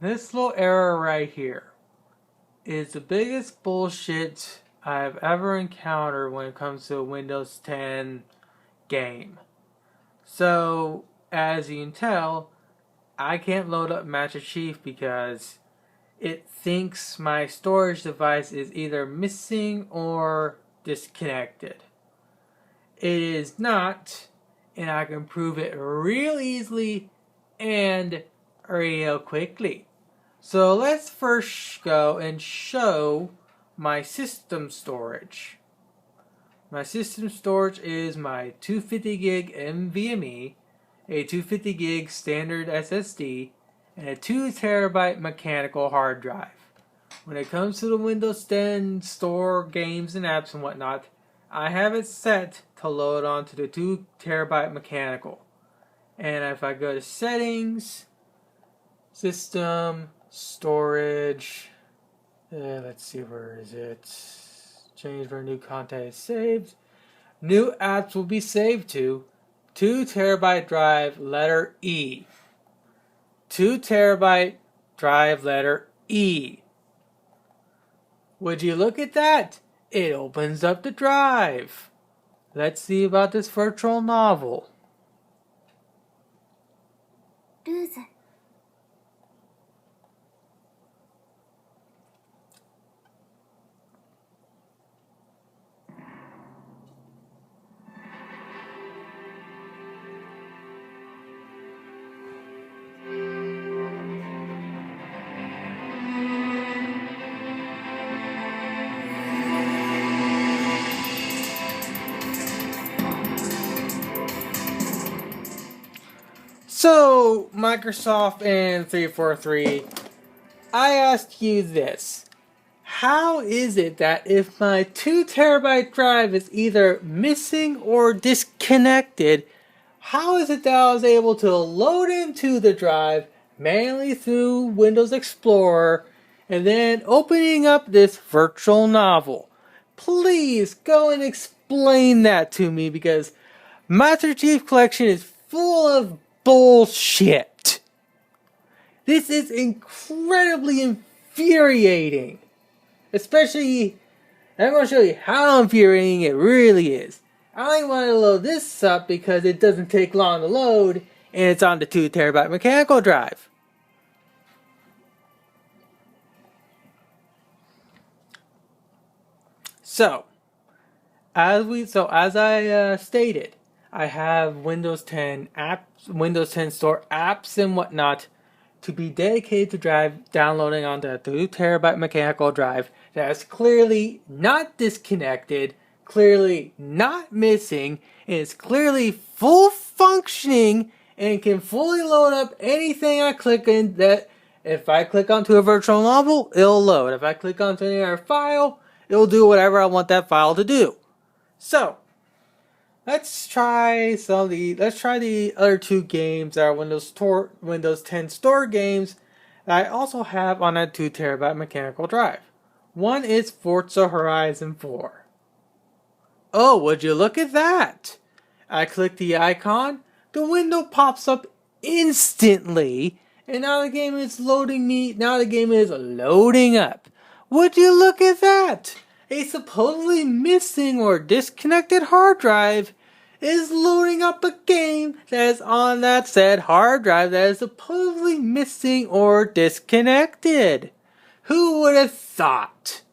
This little error right here is the biggest bullshit I've ever encountered when it comes to a Windows 10 game. So, as you can tell, I can't load up Master Chief because it thinks my storage device is either missing or disconnected. It is not, and I can prove it real easily and real quickly. So let's first go and show my system storage. My system storage is my 250 gig NVMe, a 250 gig standard SSD, and a 2 terabyte mechanical hard drive. When it comes to the Windows 10 store games and apps and whatnot, I have it set to load onto the 2 terabyte mechanical. And if I go to settings, system, storage, let's see, where is it? Change where new content is saved. New apps will be saved to 2 terabyte drive, letter E. 2 terabyte drive, letter E. Would you look at that? It opens up the drive. Let's see about this virtual novel. So, Microsoft and 343, I ask you this. How is it that if my 2 terabyte drive is either missing or disconnected, how is it that I was able to load into the drive manually through Windows Explorer and then opening up this virtual novel? Please go and explain that to me, because Master Chief Collection is full of bullshit. This is incredibly infuriating. Especially, I'm going to show you how infuriating it really is. I only want to load this up because it doesn't take long to load, and it's on the 2 terabyte mechanical drive. So, as I stated, I have Windows 10 apps, Windows 10 Store apps and whatnot to be dedicated to drive downloading onto a 2 terabyte mechanical drive that is clearly not disconnected, clearly not missing, and is clearly full functioning and can fully load up anything I click in. That if I click onto a virtual novel, it'll load. If I click onto any other file, it'll do whatever I want that file to do. So, let's try the other two games that are Windows 10 Store games that I also have on a 2 terabyte mechanical drive. One is Forza Horizon 4. Oh, would you look at that? I click the icon, the window pops up instantly, and now the game is loading up. Would you look at that? A supposedly missing or disconnected hard drive is loading up a game that is on that said hard drive that is supposedly missing or disconnected. Who would have thought?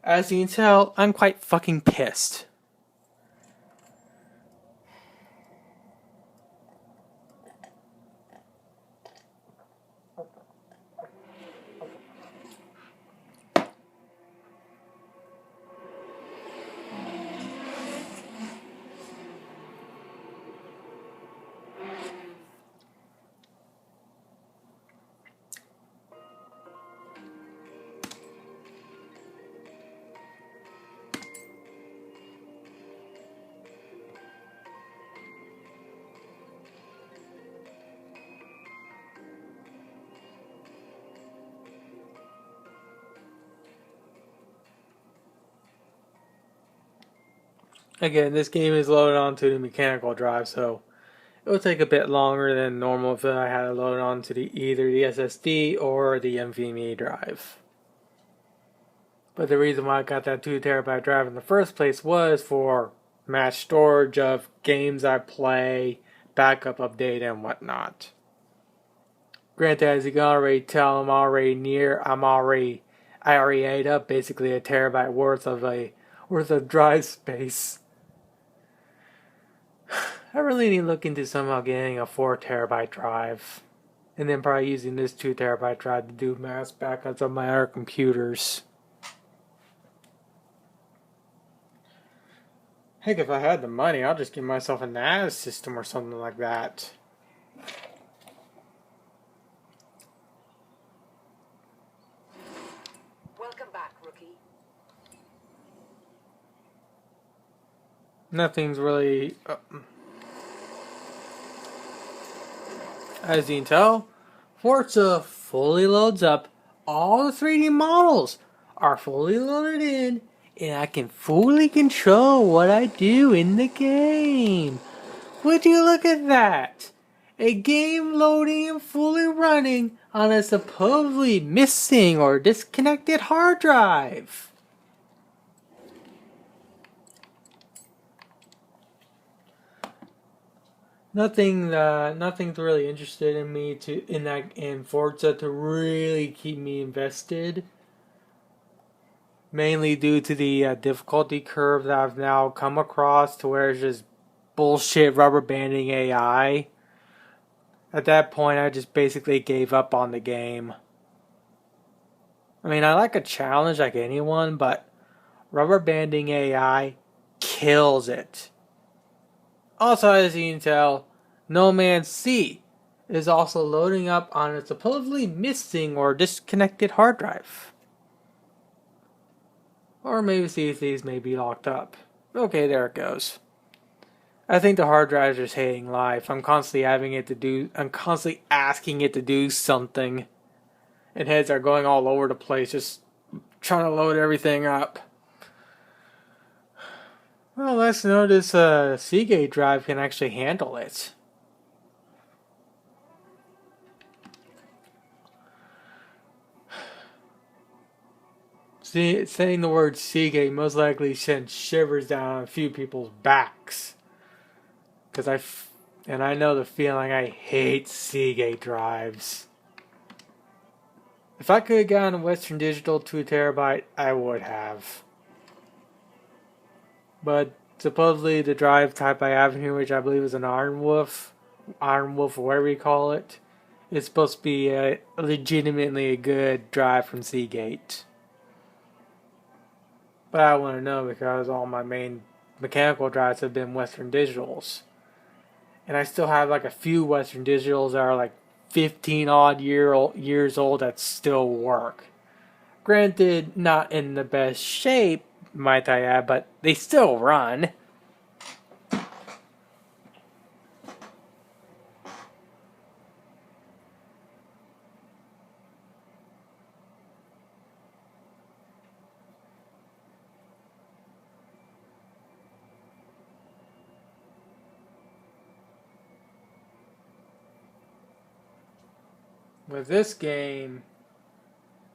As you can tell, I'm quite fucking pissed. Again, this game is loaded onto the mechanical drive, so it would take a bit longer than normal if I had to load it onto either the SSD or the NVMe drive. But the reason why I got that 2TB drive in the first place was for mass storage of games I play, backup update, and whatnot. Granted, as you can already tell, I already ate up basically a terabyte worth of drive space. I really need to look into somehow getting a 4TB drive, and then probably using this 2TB drive to do mass backups of my other computers. Heck, if I had the money, I'll just get myself a NAS system or something like that. Welcome back, rookie. Nothing's really... As you can tell, Forza fully loads up. All the 3D models are fully loaded in, and I can fully control what I do in the game. Would you look at that? A game loading and fully running on a supposedly missing or disconnected hard drive. Nothing's really interested in me in Forza to really keep me invested. Mainly due to the difficulty curve that I've now come across, to where it's just bullshit rubber banding AI. At that point, I just basically gave up on the game. I mean, I like a challenge like anyone, but rubber banding AI kills it. Also, as you can tell, No Man's Sea is also loading up on a supposedly missing or disconnected hard drive. Or maybe these may be locked up. Okay, there it goes. I think the hard drive is just hating life. I'm constantly asking it to do something. And heads are going all over the place, just trying to load everything up. Well, let's know this Seagate drive can actually handle it. Saying the word Seagate most likely sent shivers down a few people's backs. And I know the feeling. I hate Seagate drives. If I could have gotten a Western Digital 2TB, I would have. But supposedly the drive type I have here, which I believe is an Iron Wolf, or whatever you call it, is supposed to be legitimately a good drive from Seagate. But I want to know because all my main mechanical drives have been Western Digitals. And I still have like a few Western Digitals that are like 15 odd years old that still work. Granted, not in the best shape, might I add, but they still run. With this game,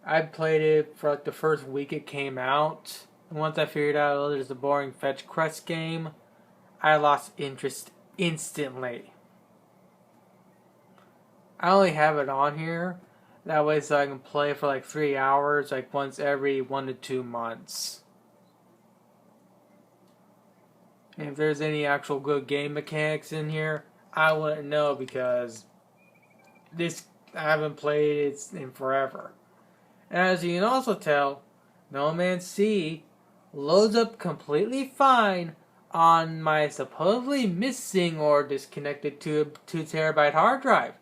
I played it for like the first week it came out. And once I figured out, oh, there's a boring fetch quest game, I lost interest instantly. I only have it on here. That way so I can play for like 3 hours, like once every 1 to 2 months. And if there's any actual good game mechanics in here, I wouldn't know because I haven't played it in forever. And as you can also tell, No Man's Sea loads up completely fine on my supposedly missing or disconnected 2TB hard drive.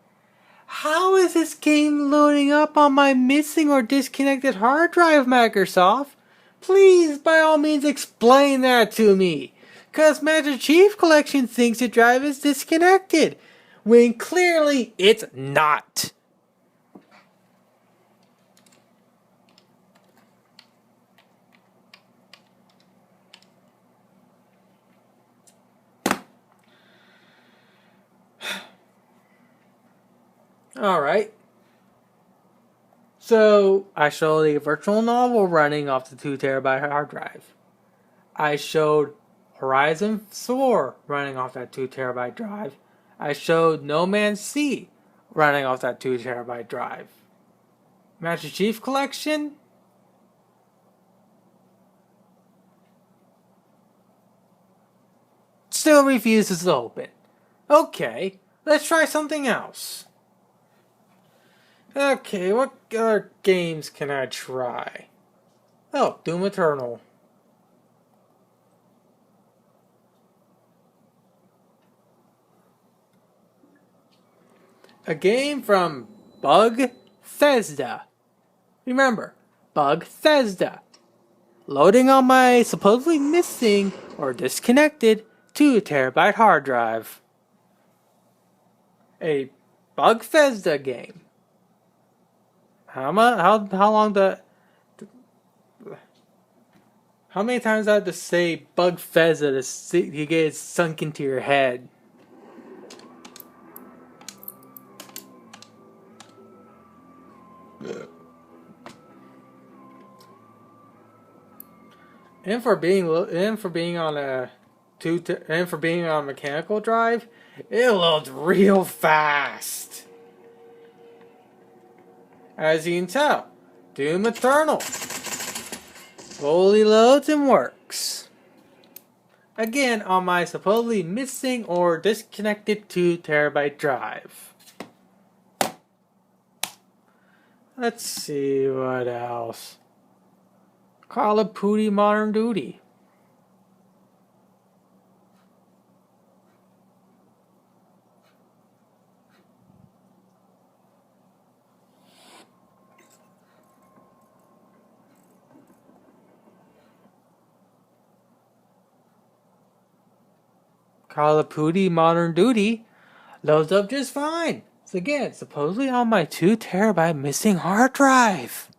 How is this game loading up on my missing or disconnected hard drive, Microsoft? Please, by all means, explain that to me. Because Master Chief Collection thinks the drive is disconnected, when clearly it's not. Alright. So, I showed a virtual novel running off the 2 terabyte hard drive. I showed Horizon 4 running off that 2 terabyte drive. I showed No Man's Sea running off that 2 terabyte drive. Master Chief Collection? Still refuses to open. Okay, let's try something else. Okay, what other games can I try? Oh, Doom Eternal. A game from Bethesda. Remember, Bethesda. Loading on my supposedly missing or disconnected 2 terabyte hard drive. A Bethesda game. How many times do I have to say Bethesda to get it sunk into your head? And for being on a mechanical drive, it loads real fast. As you can tell, Doom Eternal fully loads and works. Again, on my supposedly missing or disconnected 2 terabyte drive. Let's see what else. Call of Duty Modern Duty. Call of Duty Modern Duty loads up just fine. So again, supposedly on my 2 terabyte missing hard drive.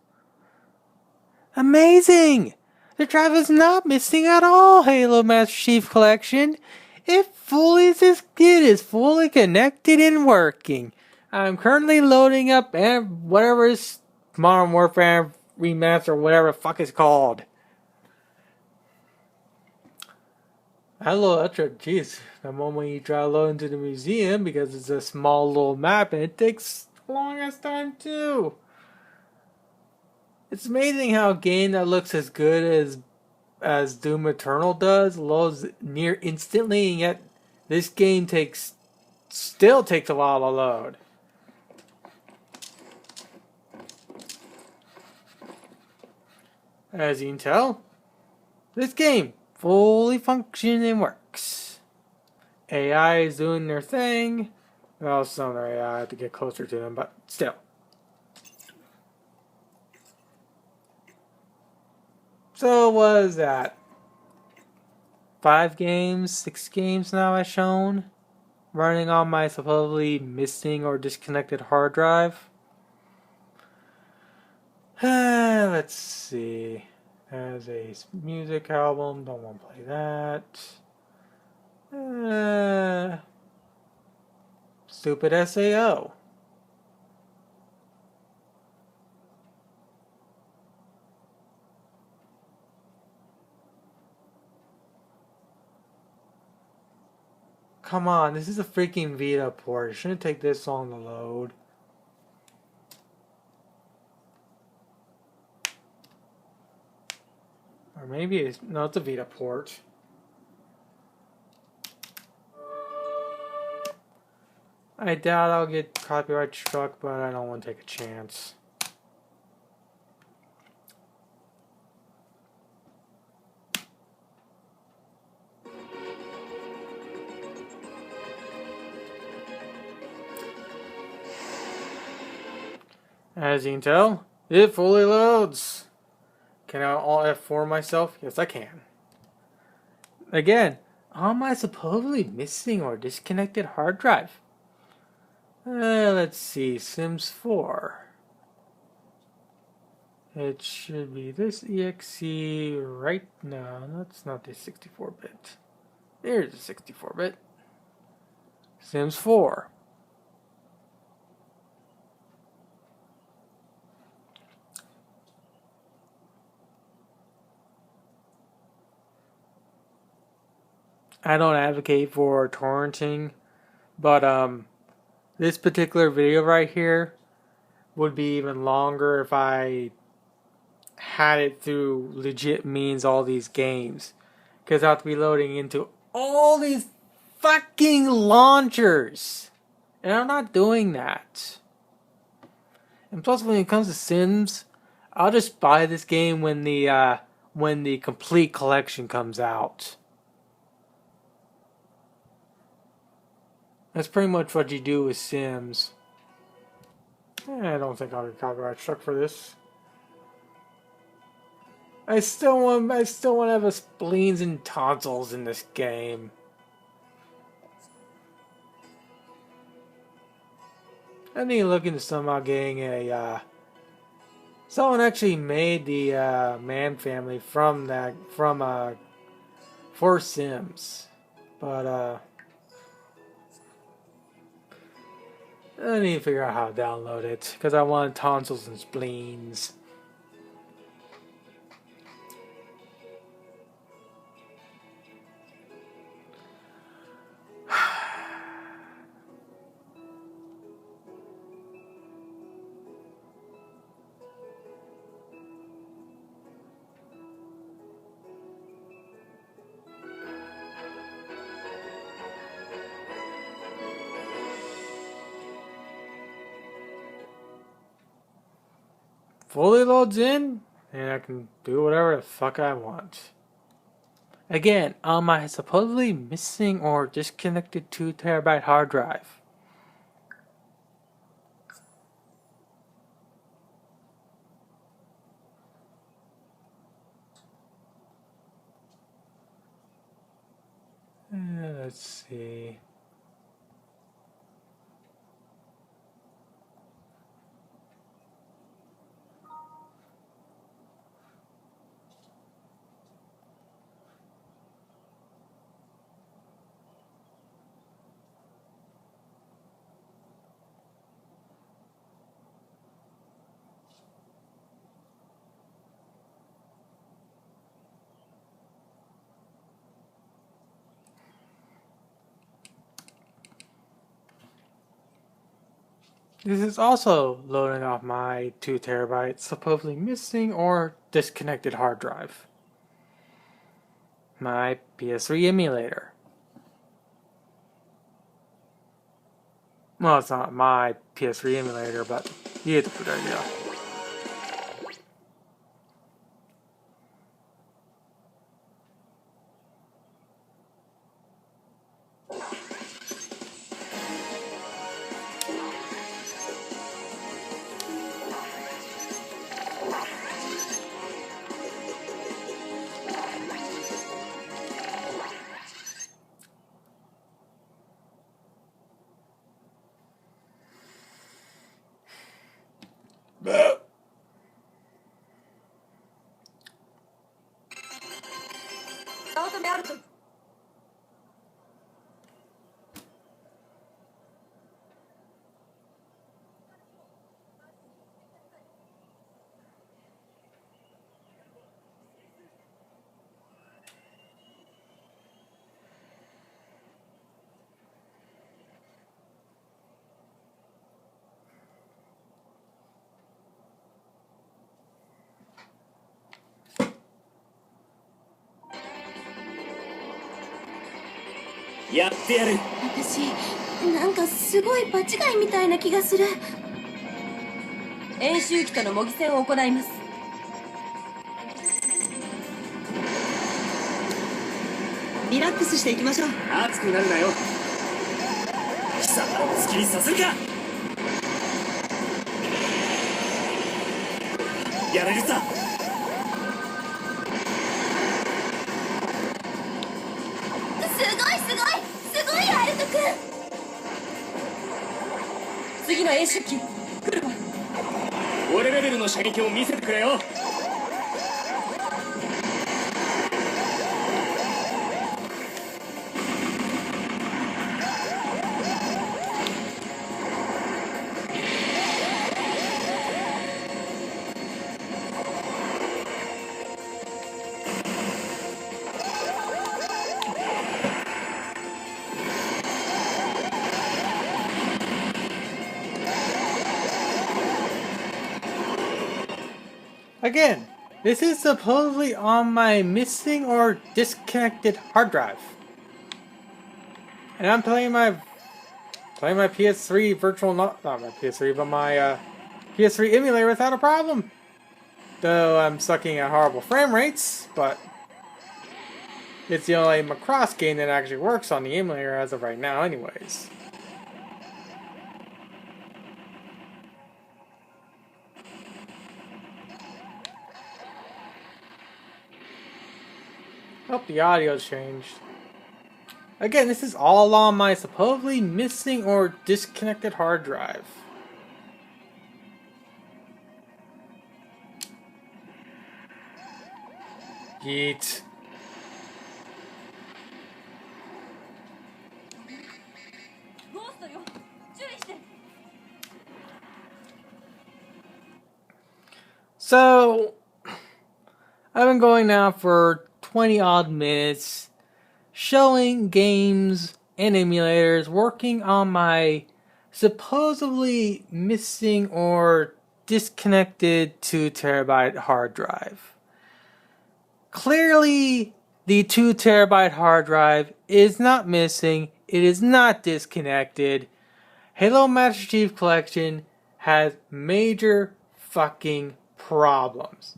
Amazing! The drive is not missing at all, Halo Master Chief Collection. It is fully connected and working. I'm currently loading up whatever is Modern Warfare Remaster, whatever the fuck it's called. Jeez, the moment you try to load into the museum because it's a small little map and it takes the longest time too. It's amazing how a game that looks as good as Doom Eternal does loads near instantly, and yet this game still takes a while to load. As you can tell, this game fully functions and works. AI is doing their thing. Well, some of their AI, I have to get closer to them, but still. So what is that? 6 games now I've shown, running on my supposedly missing or disconnected hard drive. Let's see. As a music album, don't want to play that. Stupid SAO. Come on, this is a freaking Vita port. It shouldn't take this long to load. Or maybe it's a Vita port. I doubt I'll get copyright struck, but I don't want to take a chance. As you can tell, it fully loads. Can I Alt F4 myself? Yes, I can. Again, on my supposedly missing or disconnected hard drive. Let's see, Sims 4. It should be this exe right now. That's not the 64-bit. There's a 64-bit. Sims 4. I don't advocate for torrenting, but this particular video right here would be even longer if I had it through legit means all these games. Because I have to be loading into all these fucking launchers. And I'm not doing that. And plus when it comes to Sims, I'll just buy this game when the complete collection comes out. That's pretty much what you do with Sims. I don't think I'll get copyright struck for this. I still want to have a spleens and tonsils in this game. I need to look into somehow getting a someone actually made the Man family from for Sims. But I need to figure out how to download it because I want tonsils and spleens. Fully loads in, and I can do whatever the fuck I want. Again, on my supposedly missing or disconnected 2TB hard drive. Let's see. This is also loading off my 2TB supposedly missing or disconnected hard drive. My PS3 emulator. Well, it's not my PS3 emulator, but you get the idea.やってやる。私なんかすごい場違いみたいな気がする。演習機との模擬戦を行います。リラックスしていきましょう。熱くなるなよ。貴様を好きにさせるか。やれるさ。次の演習機来るわ。俺レベルの射撃を見せてくれよ。Again, this is supposedly on my missing or disconnected hard drive. And I'm playing my PS3 virtual, not my PS3, but my PS3 emulator without a problem. Though I'm sucking at horrible frame rates, but it's the only Macross game that actually works on the emulator as of right now anyways. Hope the audio's changed. Again, this is all on my supposedly missing or disconnected hard drive. Yeet. So, I've been going now for 20 odd minutes, showing games and emulators working on my supposedly missing or disconnected 2TB hard drive. Clearly, the 2TB hard drive is not missing, it is not disconnected. Halo Master Chief Collection has major fucking problems.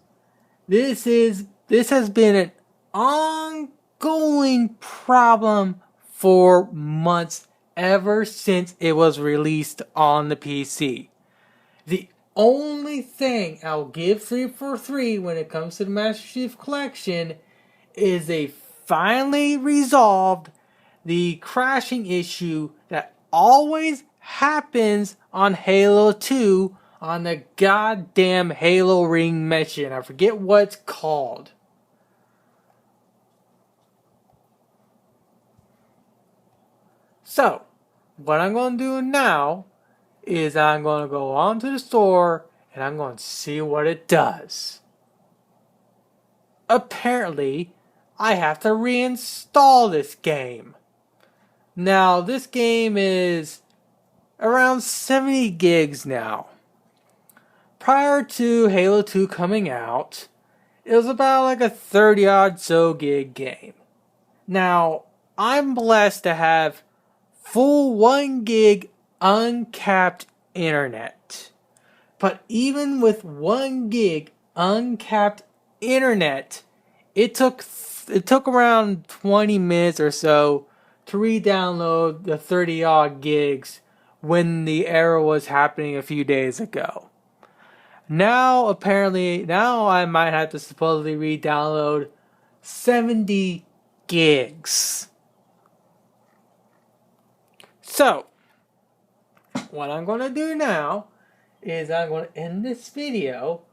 This has been an ongoing problem for months ever since it was released on the PC. The only thing I'll give 343 when it comes to the Master Chief Collection is they finally resolved the crashing issue that always happens on Halo 2 on the goddamn Halo Ring mission. I forget what it's called. So, what I'm going to do now is I'm going to go onto the store and I'm going to see what it does. Apparently, I have to reinstall this game. Now, this game is around 70 gigs now. Prior to Halo 2 coming out, it was about like a 30 odd so gig game. Now, I'm blessed to have full 1 gig uncapped internet. But even with 1 gig uncapped internet, it took around 20 minutes or so to re-download the 30 odd gigs when the error was happening a few days ago. Now I might have to supposedly re-download 70 gigs. So, what I'm going to do now is I'm going to end this video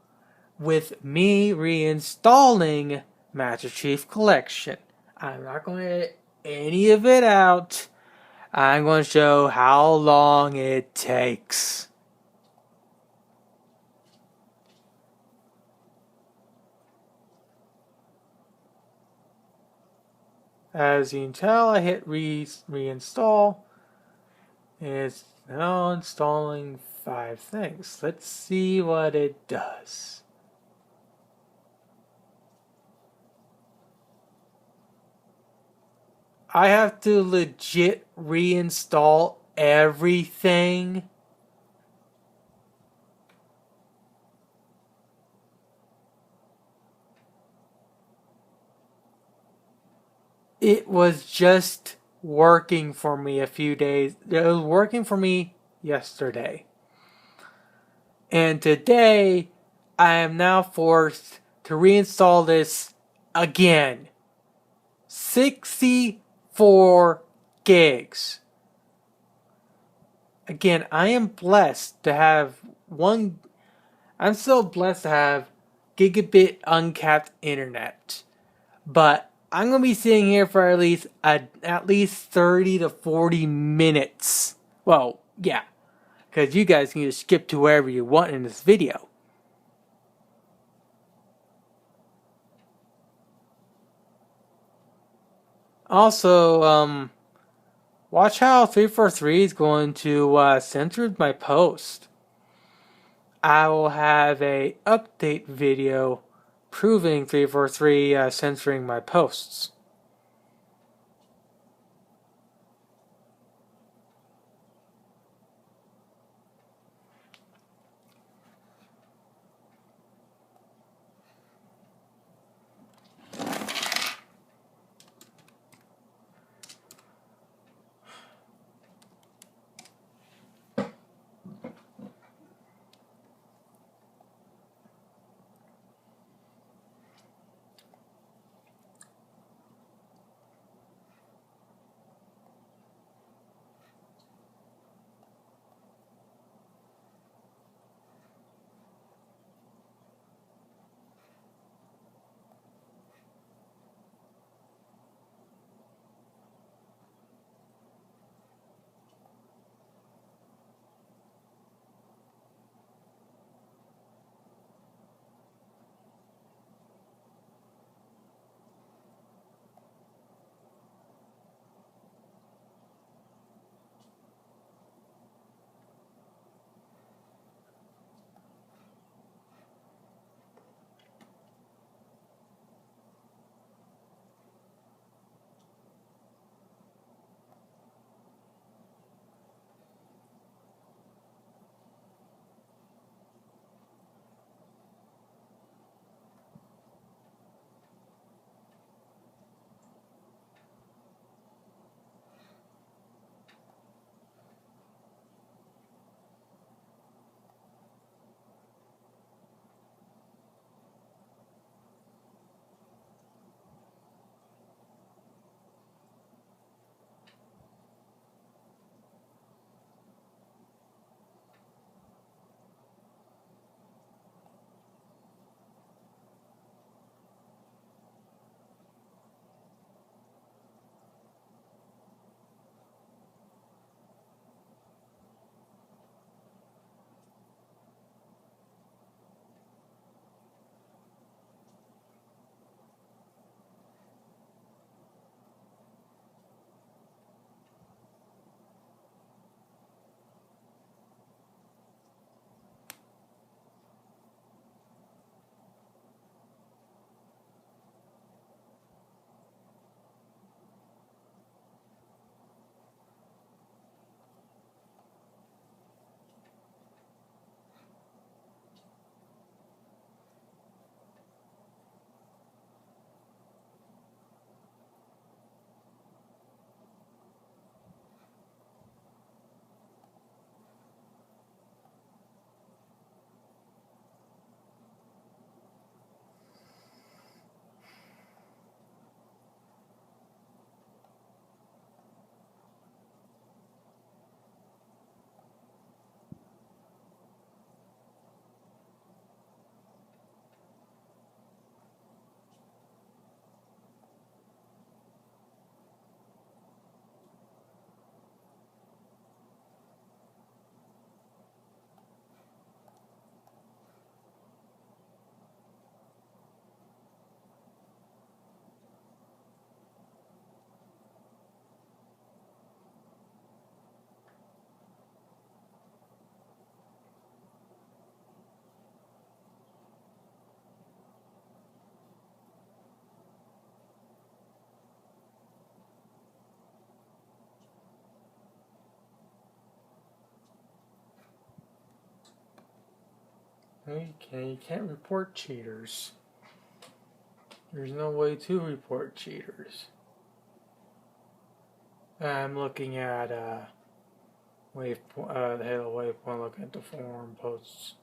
with me reinstalling Master Chief Collection. I'm not going to edit any of it out. I'm going to show how long it takes. As you can tell, I hit reinstall. It's now installing 5 things. Let's see what it does. I have to legit reinstall everything. It was just working for me a few days. It was working for me yesterday. And today, I am now forced to reinstall this again. 64 gigs. Again, I am blessed to have I'm so blessed to have gigabit uncapped internet. But I'm going to be sitting here for at least 30 to 40 minutes. Well, yeah. Because you guys can just skip to wherever you want in this video. Also, watch how 343 is going to censor my post. I will have a update video proving 343 censoring my posts. Okay, you can't report cheaters. There's no way to report cheaters. I'm looking at the Halo Waypoint, looking at the forum posts.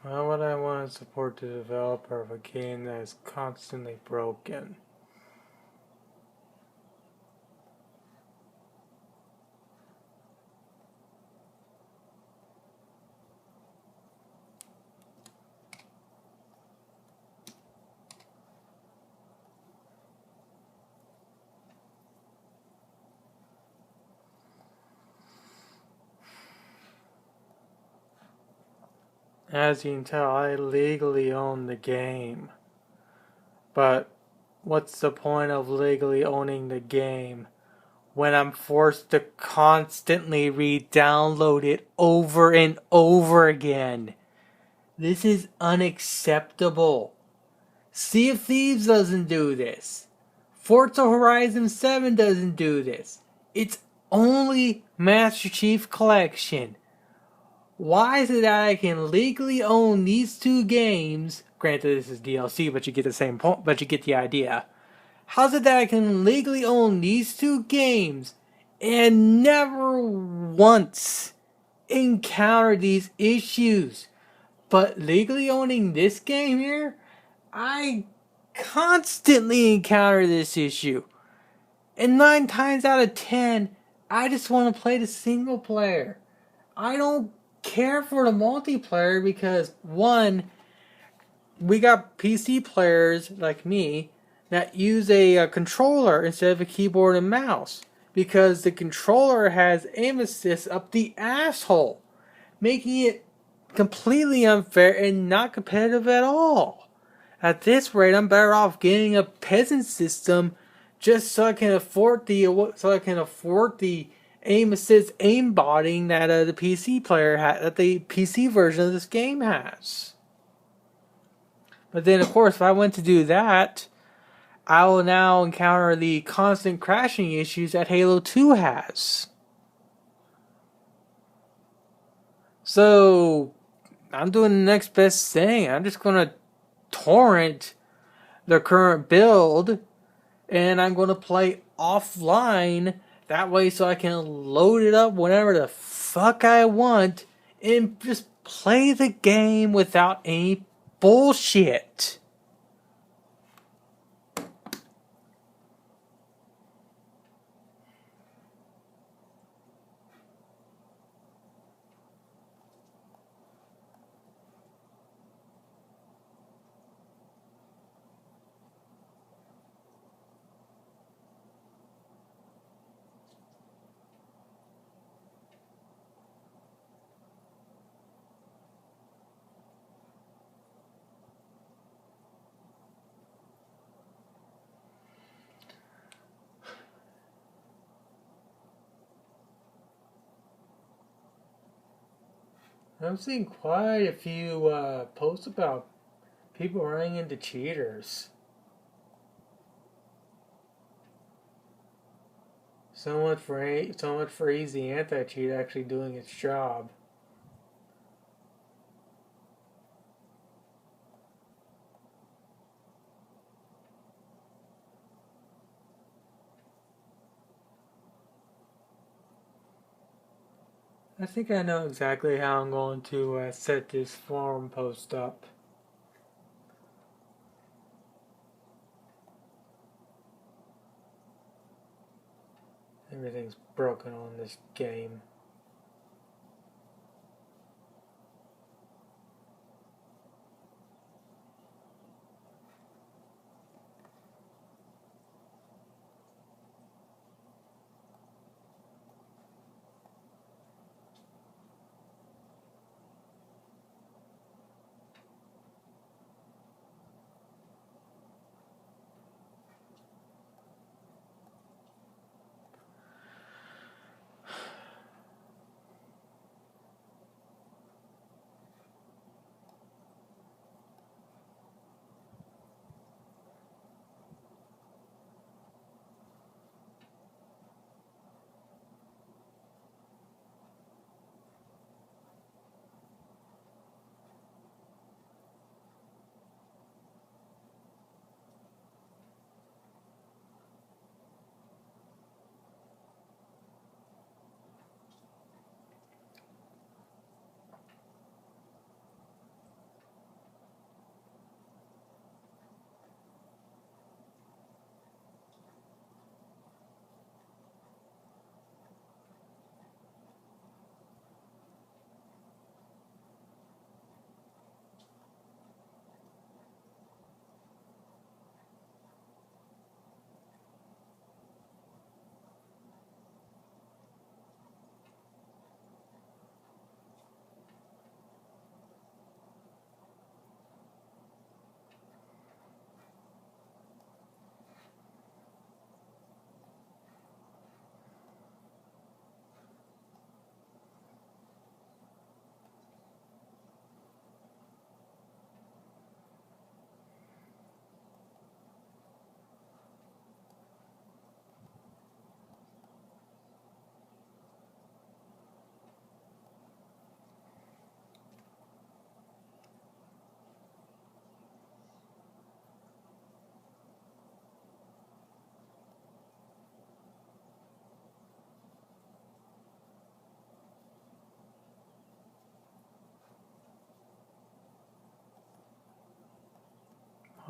Why would I want to support the developer of a game that is constantly broken? As you can tell, I legally own the game. But what's the point of legally owning the game when I'm forced to constantly re-download it over and over again? This is unacceptable. Sea of Thieves doesn't do this. Forza Horizon 7 doesn't do this. It's only Master Chief Collection. Why is it that I can legally own these two games? Granted, this is DLC, but you get the same point. But you get the idea. How's it that I can legally own these two games and never once encounter these issues? But legally owning this game here, I constantly encounter this issue. And 9 times out of 10, I just want to play the single player. I don't care for the multiplayer because, one, we got PC players like me that use a controller instead of a keyboard and mouse. Because the controller has aim assist up the asshole, making it completely unfair and not competitive at all. At this rate, I'm better off getting a peasant system just so I can afford the aim assist aimbotting that the PC player that the PC version of this game has. But then, of course, if I went to do that, I will now encounter the constant crashing issues that Halo 2 has. So, I'm doing the next best thing. I'm just going to torrent the current build, and I'm going to play offline that way so I can load it up whenever the fuck I want and just play the game without any bullshit. I'm seeing quite a few posts about people running into cheaters. So much for easy anti-cheat actually doing its job. I think I know exactly how I'm going to set this forum post up. Everything's broken on this game.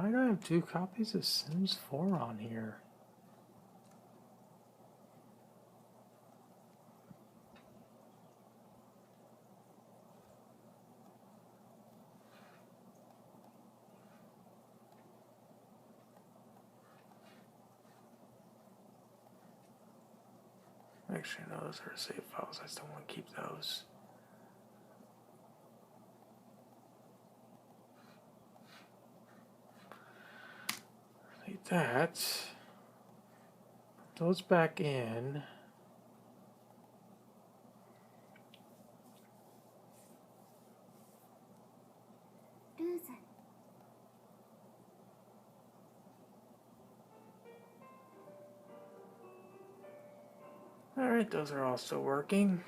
Why do I have 2 copies of Sims 4 on here? Actually, no, those are save files. I still want to keep those. Like that. Put those back in. Alright, those are all still working.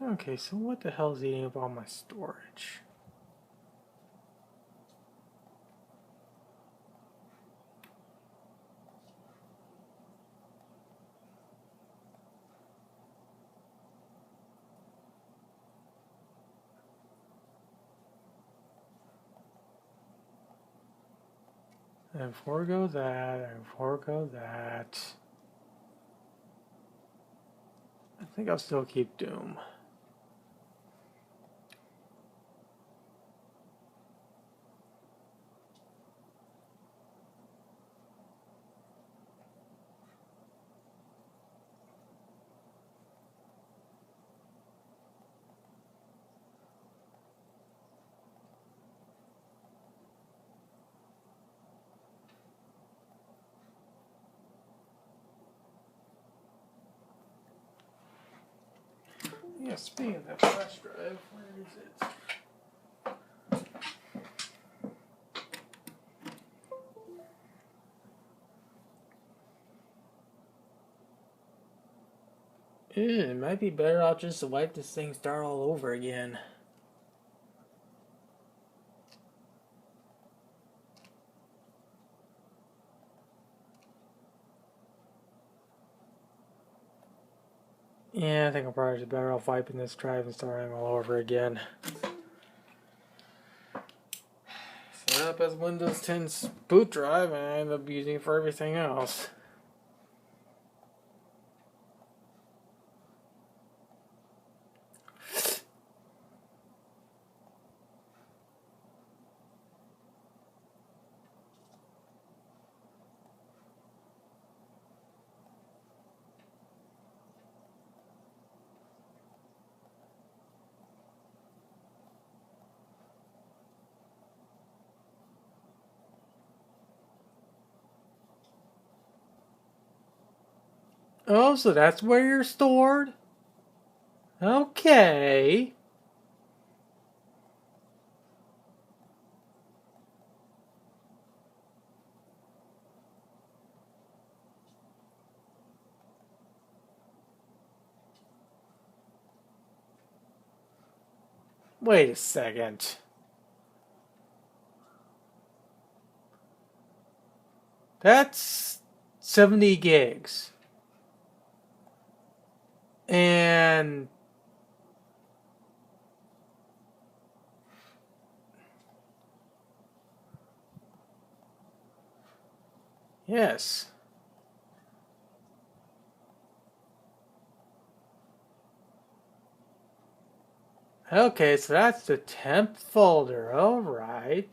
Okay, so what the hell is eating up all my storage? And forego that, and forego that. I think I'll still keep Doom. Yeah, speaking of that flash drive, where is it? It might be better off just to wipe this thing, start all over again. Yeah, I think I'm probably just better off wiping this drive and starting all over again. Set up as Windows 10 boot drive and I end up using it for everything else. Oh, so that's where you're stored? Okay. Wait a second. That's 70 gigs. And yes. Okay, so that's the temp folder. All right.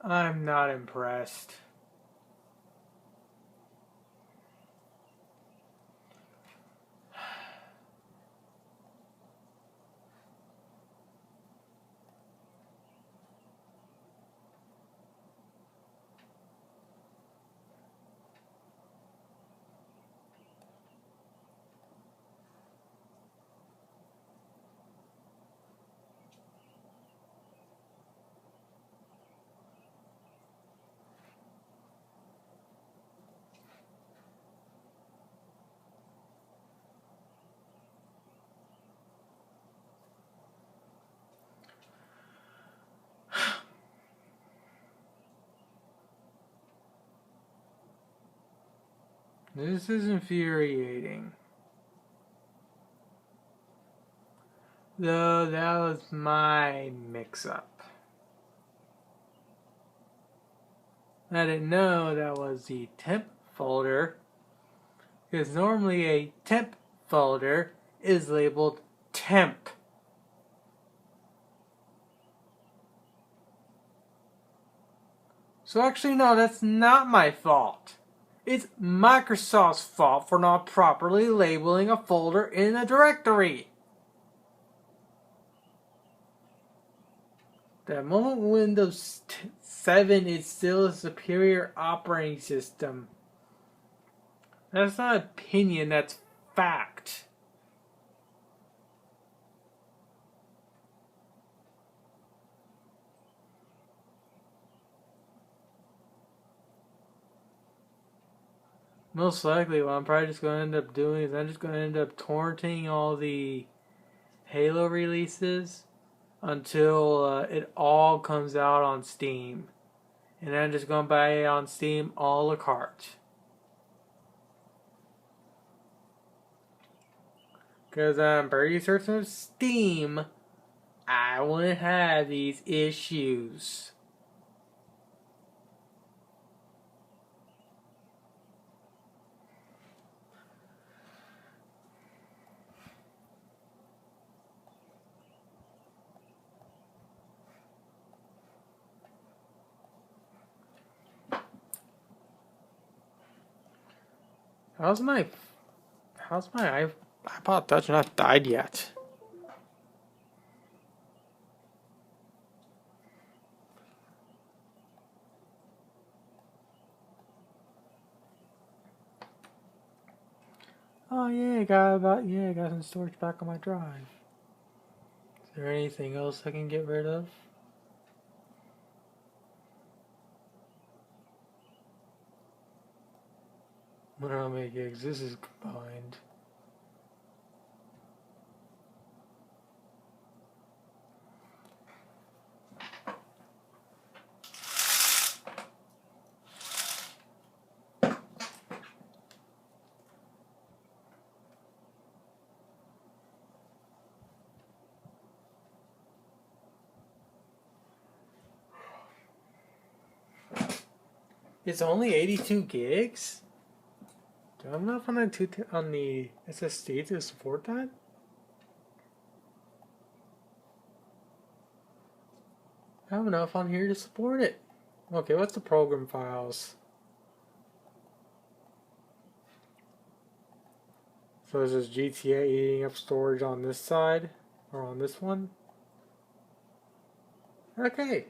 I'm not impressed. This is infuriating. Though that was my mix-up. I didn't know that was the temp folder, because normally a temp folder is labeled temp. So actually no, that's not my fault. It's Microsoft's fault for not properly labeling a folder in a directory. The moment Windows 7 is still a superior operating system. That's not opinion, that's fact. Most likely what I'm probably just going to end up doing is I'm just going to end up torrenting all the Halo releases until it all comes out on Steam. And then I'm just going to buy it on Steam a la carte. Because I'm pretty certain with Steam, I wouldn't have these issues. How's my iPod Touch not died yet? Oh yeah, I got some storage back on my drive. Is there anything else I can get rid of? What are how many gigs this is combined? It's only 82 gigs? Do I have enough on the SSD to support that? I have enough on here to support it. Okay, what's the program files? So is this GTA eating up storage on this side? Or on this one? Okay.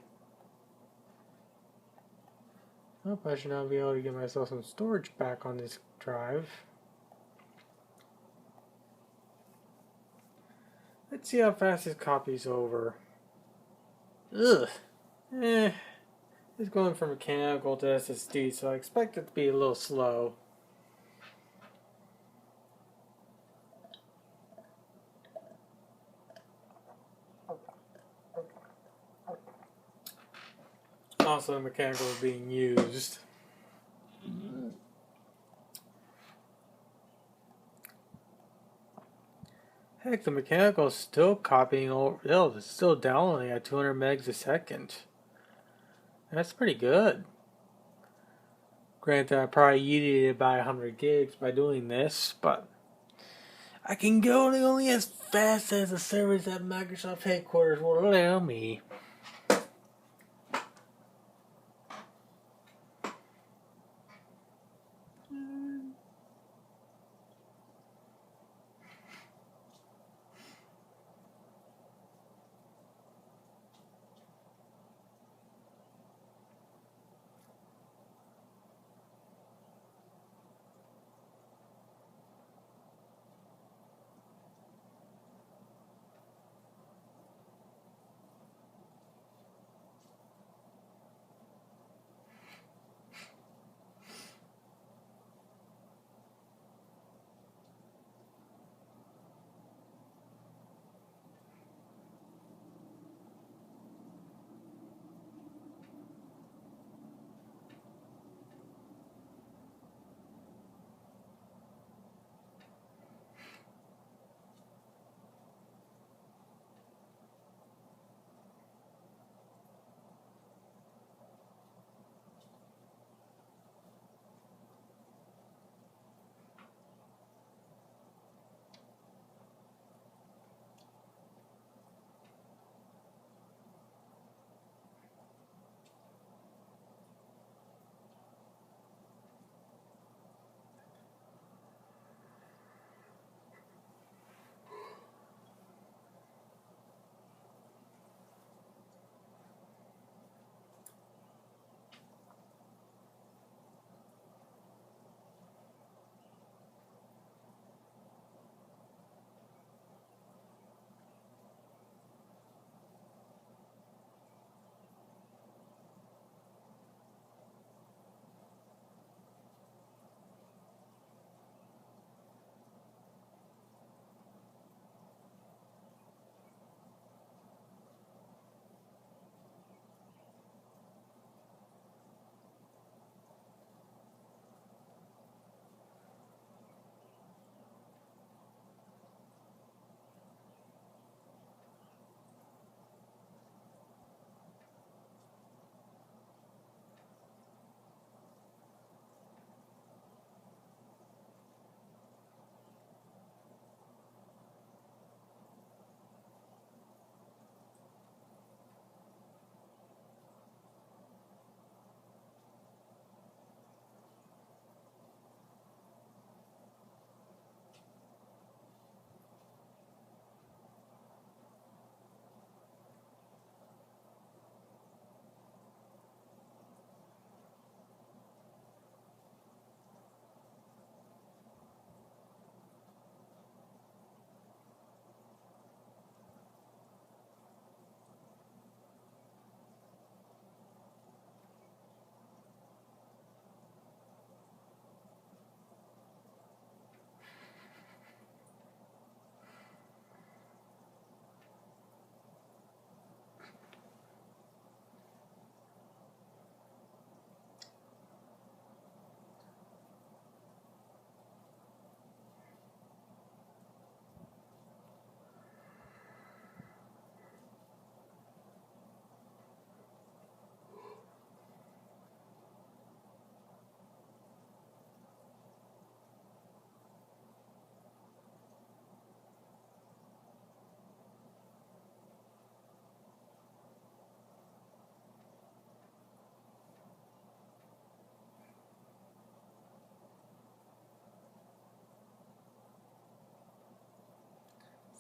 Well, I should now be able to get myself some storage back on this drive. Let's see how fast this copies over. Ugh. It's going from mechanical to SSD, so I expect it to be a little slow. Also, mechanical is being used. Heck, the mechanical is still copying over. Oh, it's still downloading at 200 megs a second. That's pretty good. Granted, I probably yeeted it by 100 gigs by doing this, but I can go only as fast as the servers at Microsoft headquarters will allow me.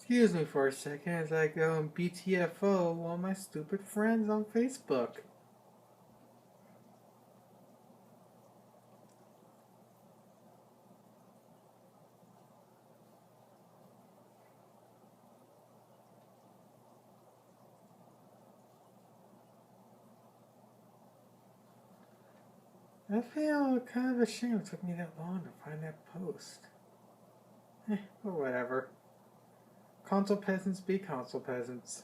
Excuse me for a second as I go and BTFO all my stupid friends on Facebook. I feel kind of ashamed it took me that long to find that post. But whatever. Console peasants be console peasants.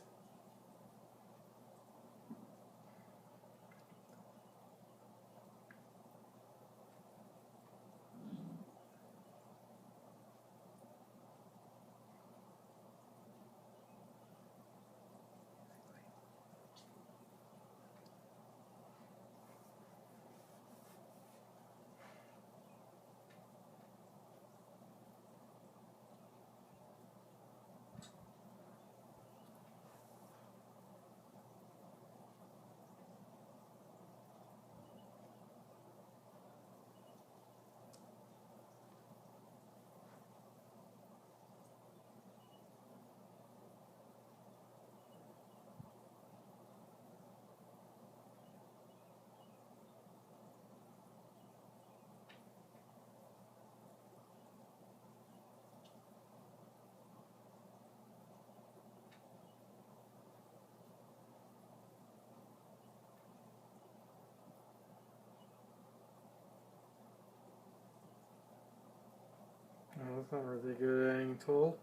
Oh, that's not really good editing tool.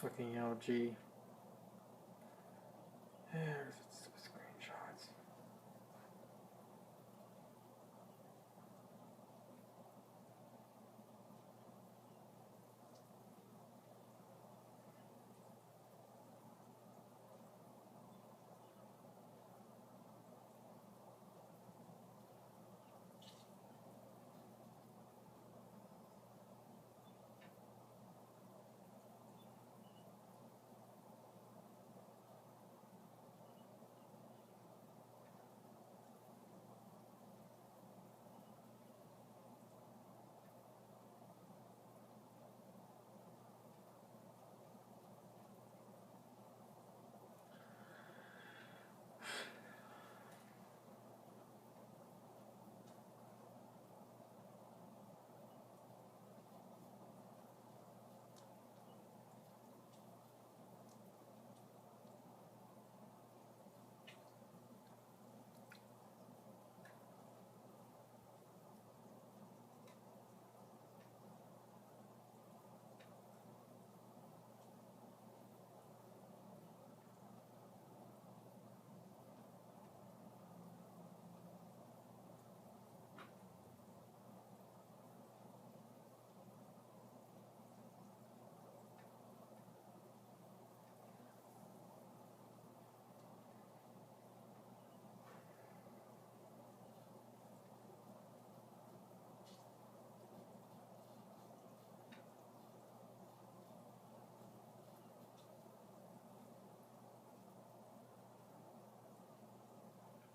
Fucking LG. There's stupid screenshots.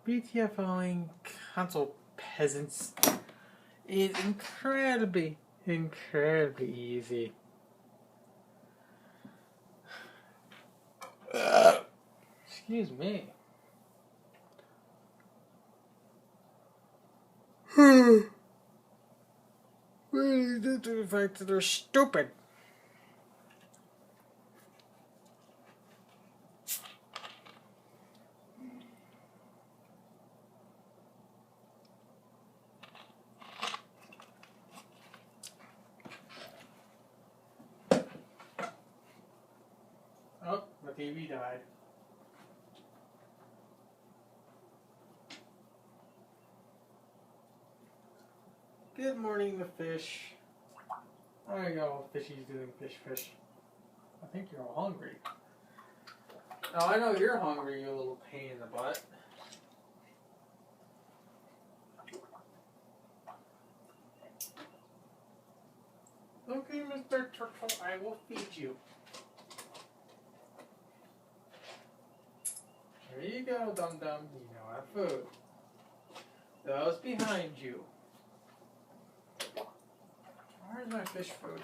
BTFOing console peasants is incredibly easy. Excuse me. Really due to the fact that they're stupid. Oh, the TV died. Good morning, the fish. There you go, fishy's doing fish. I think you're all hungry. Oh, I know you're hungry, you little pain in the butt. Okay, Mr. Turtle, I will feed you. There you go, dum-dum. You now have food. Those behind you. Where's my fish food?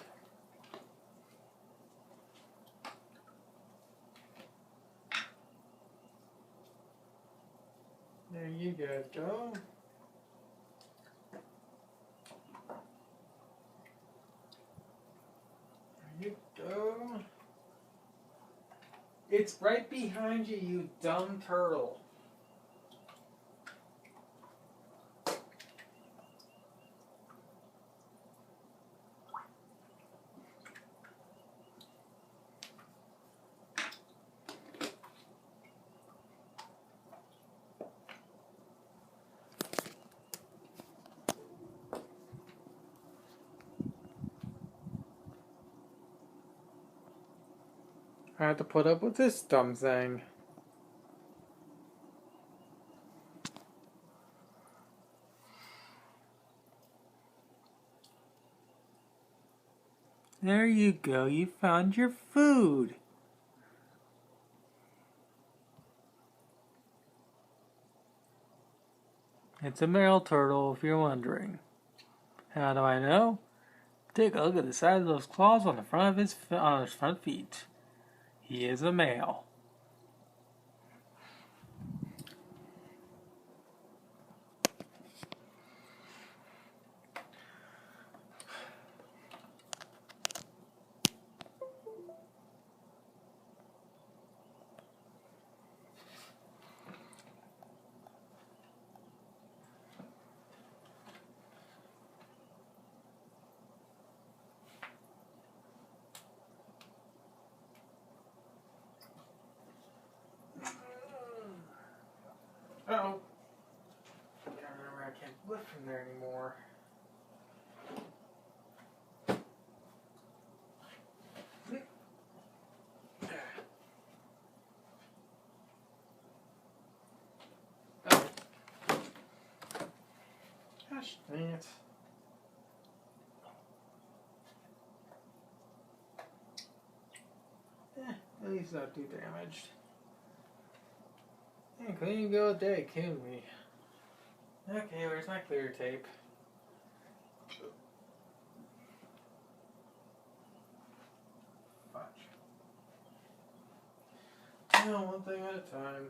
There you go. There you go. It's right behind you, you dumb turtle. I have to put up with this dumb thing. There you go, you found your food. It's a male turtle, if you're wondering. How do I know? Take a look at the size of those claws on the front of his front feet. He is a male. Uh-oh. I can't remember, I can't lift from there anymore. Oh. Gosh dang it. At least not too damaged. Yeah, couldn't even go a day, can we? Okay, where's my clear tape? Fuck. No, one thing at a time.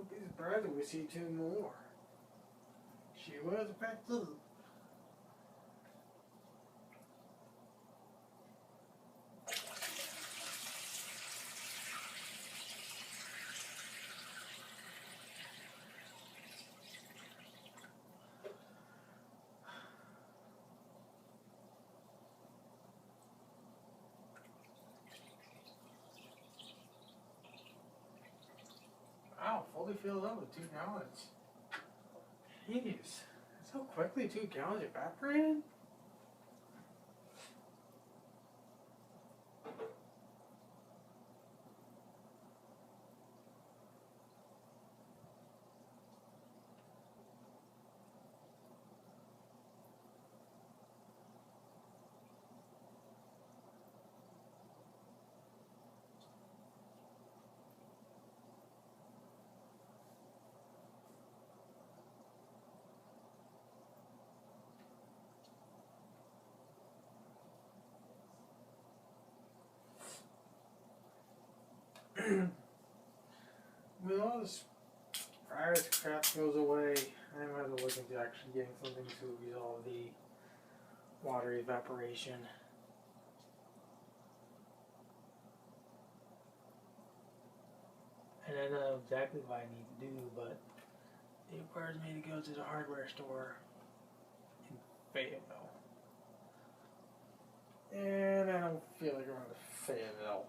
be surprised if we see 2 more. She was effective. Wow, fully filled up with 2 gallons. Jeez, so quickly 2 gallons evaporated? With all this virus crap goes away, I might as well look into actually getting something to resolve the water evaporation. And I know exactly what I need to do, but it requires me to go to the hardware store in Fayetteville. And I don't feel like going to Fayetteville.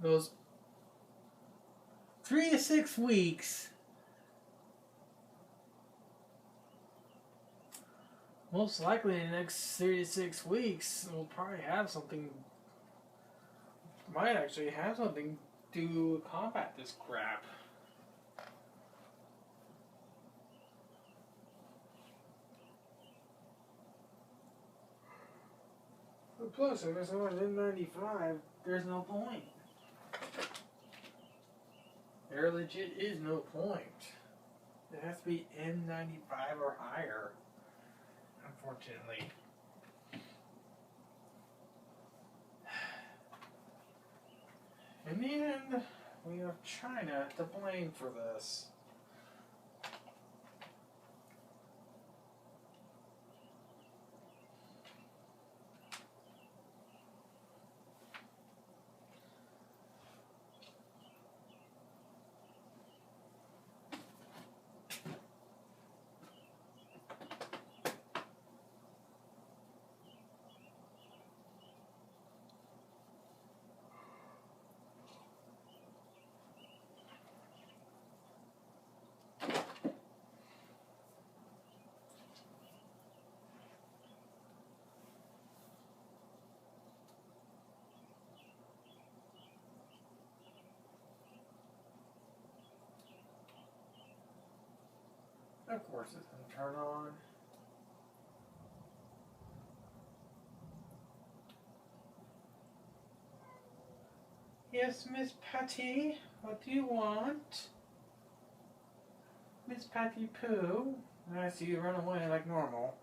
Those 3 to 6 weeks, most likely in the next 3 to 6 weeks, we'll probably have something, might actually have something to combat this crap. But plus, if it's on N95, there's no point. There legit is no point. It has to be N95 or higher, unfortunately. In the end, we have China to blame for this. Of course it's going to turn on. Yes, Miss Patty, what do you want? Miss Patty Pooh? I see you run away like normal.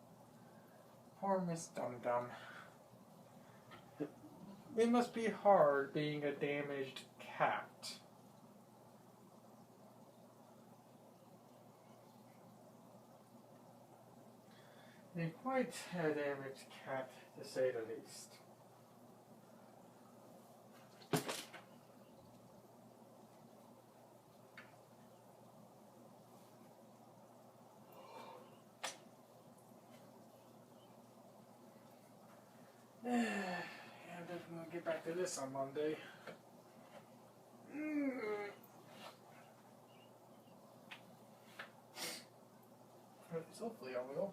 Poor Miss Dum Dum. It must be hard being a damaged cat. And quite a damaged cat, to say the least. Yeah, I'm definitely gonna get back to this on Monday. Hopefully I will.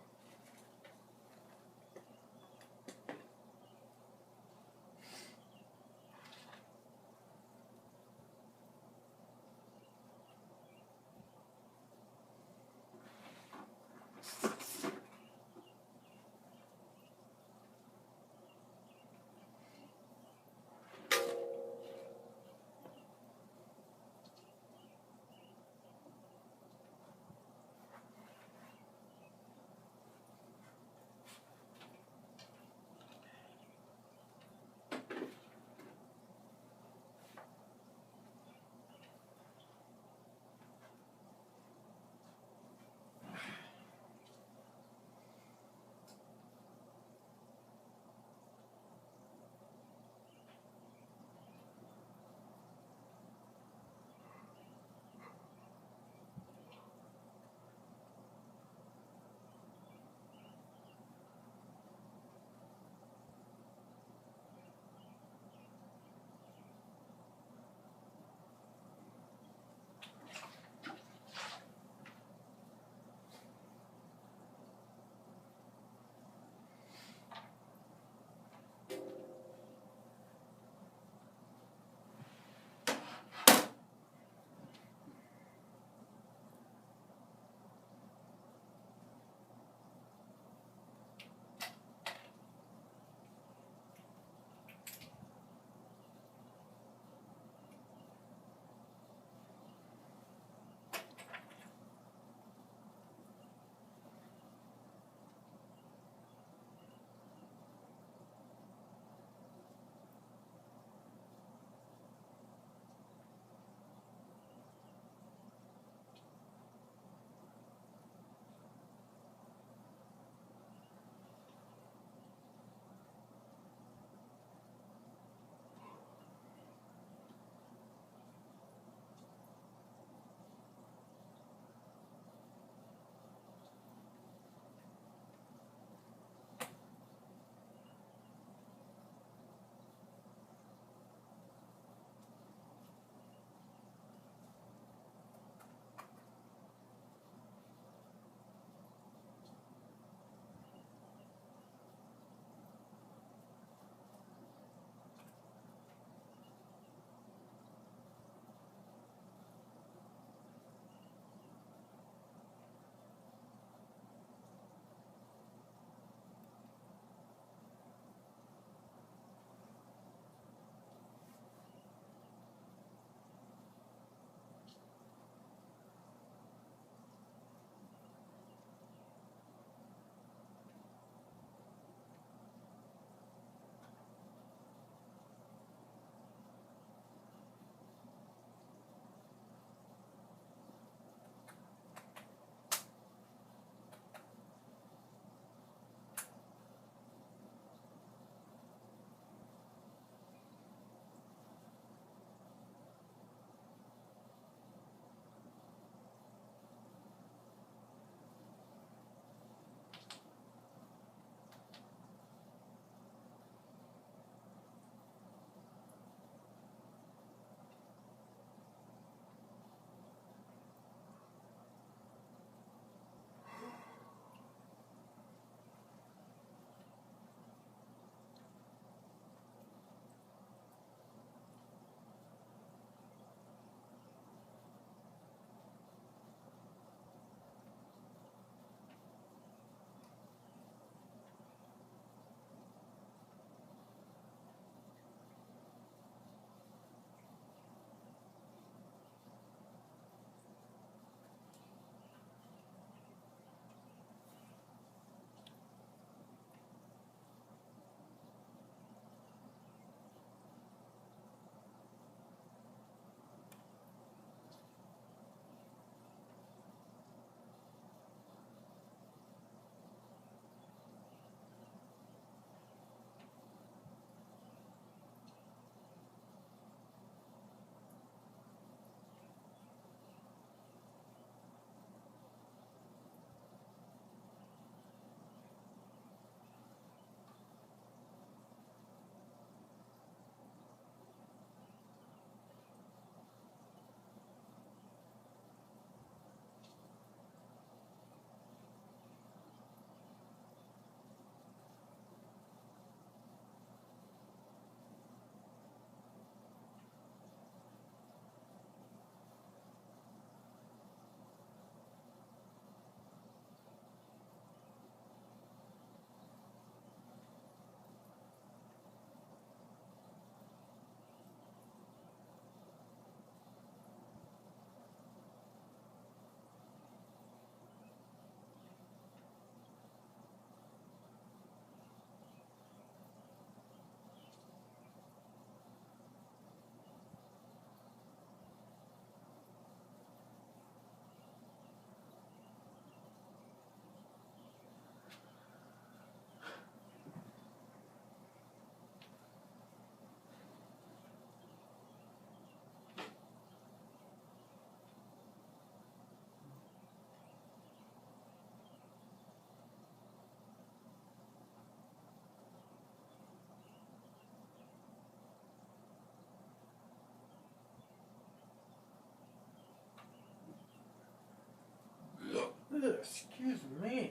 Excuse me.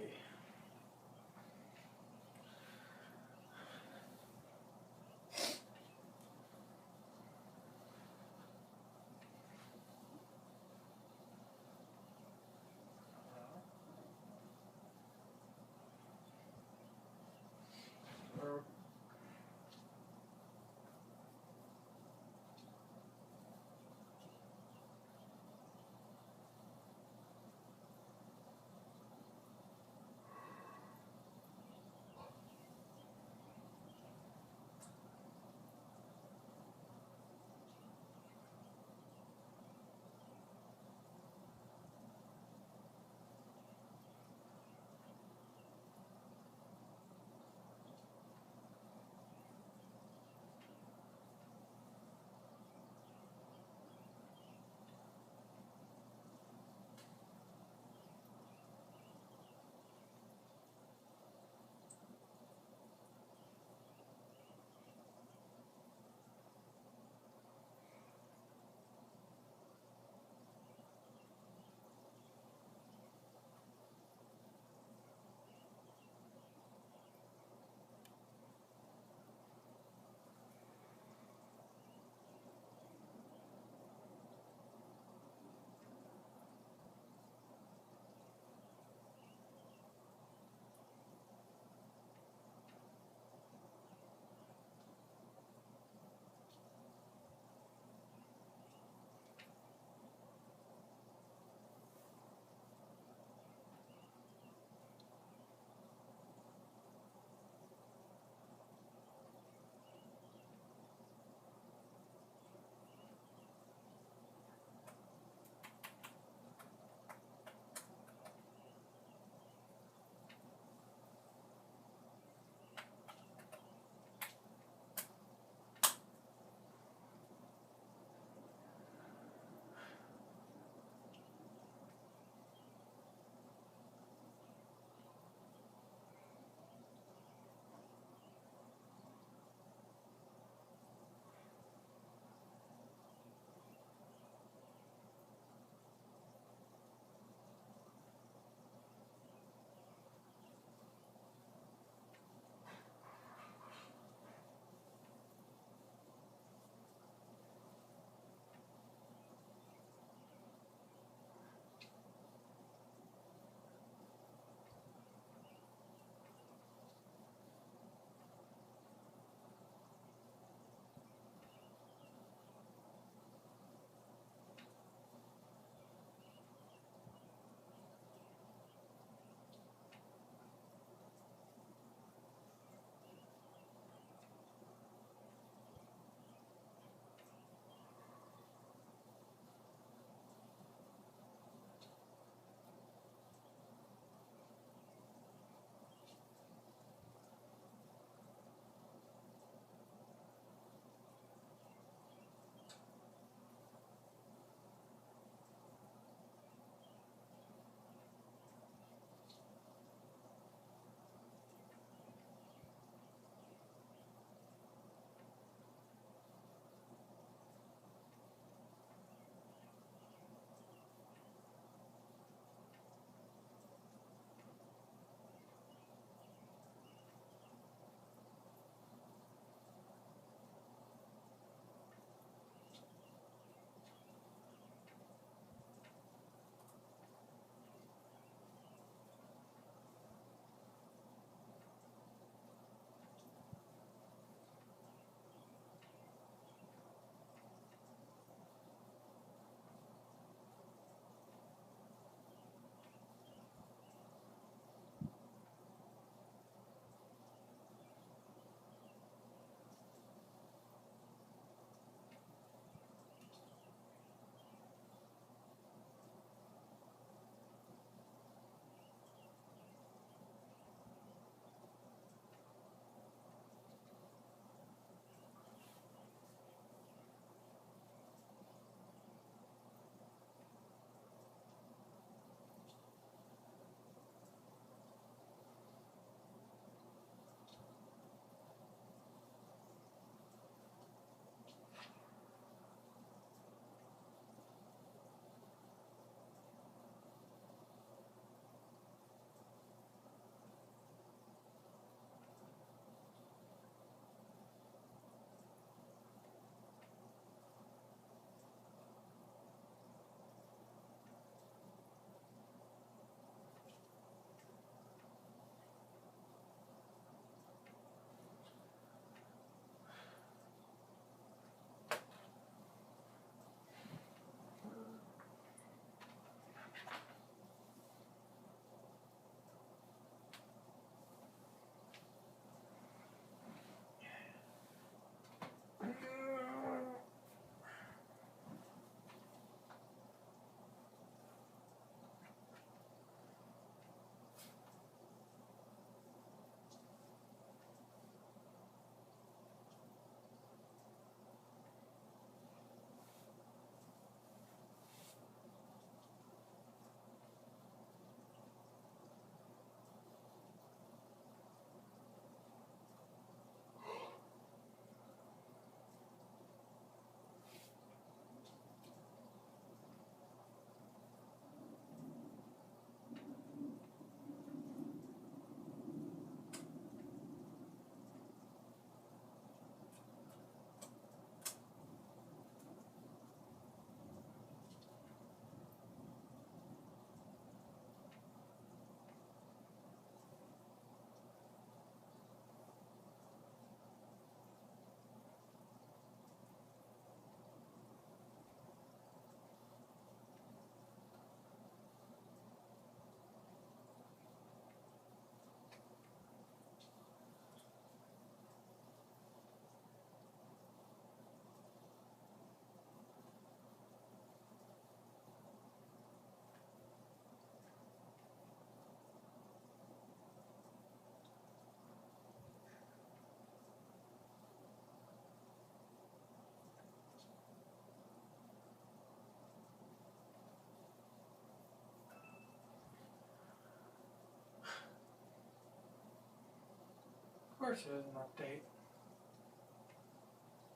course there's an update.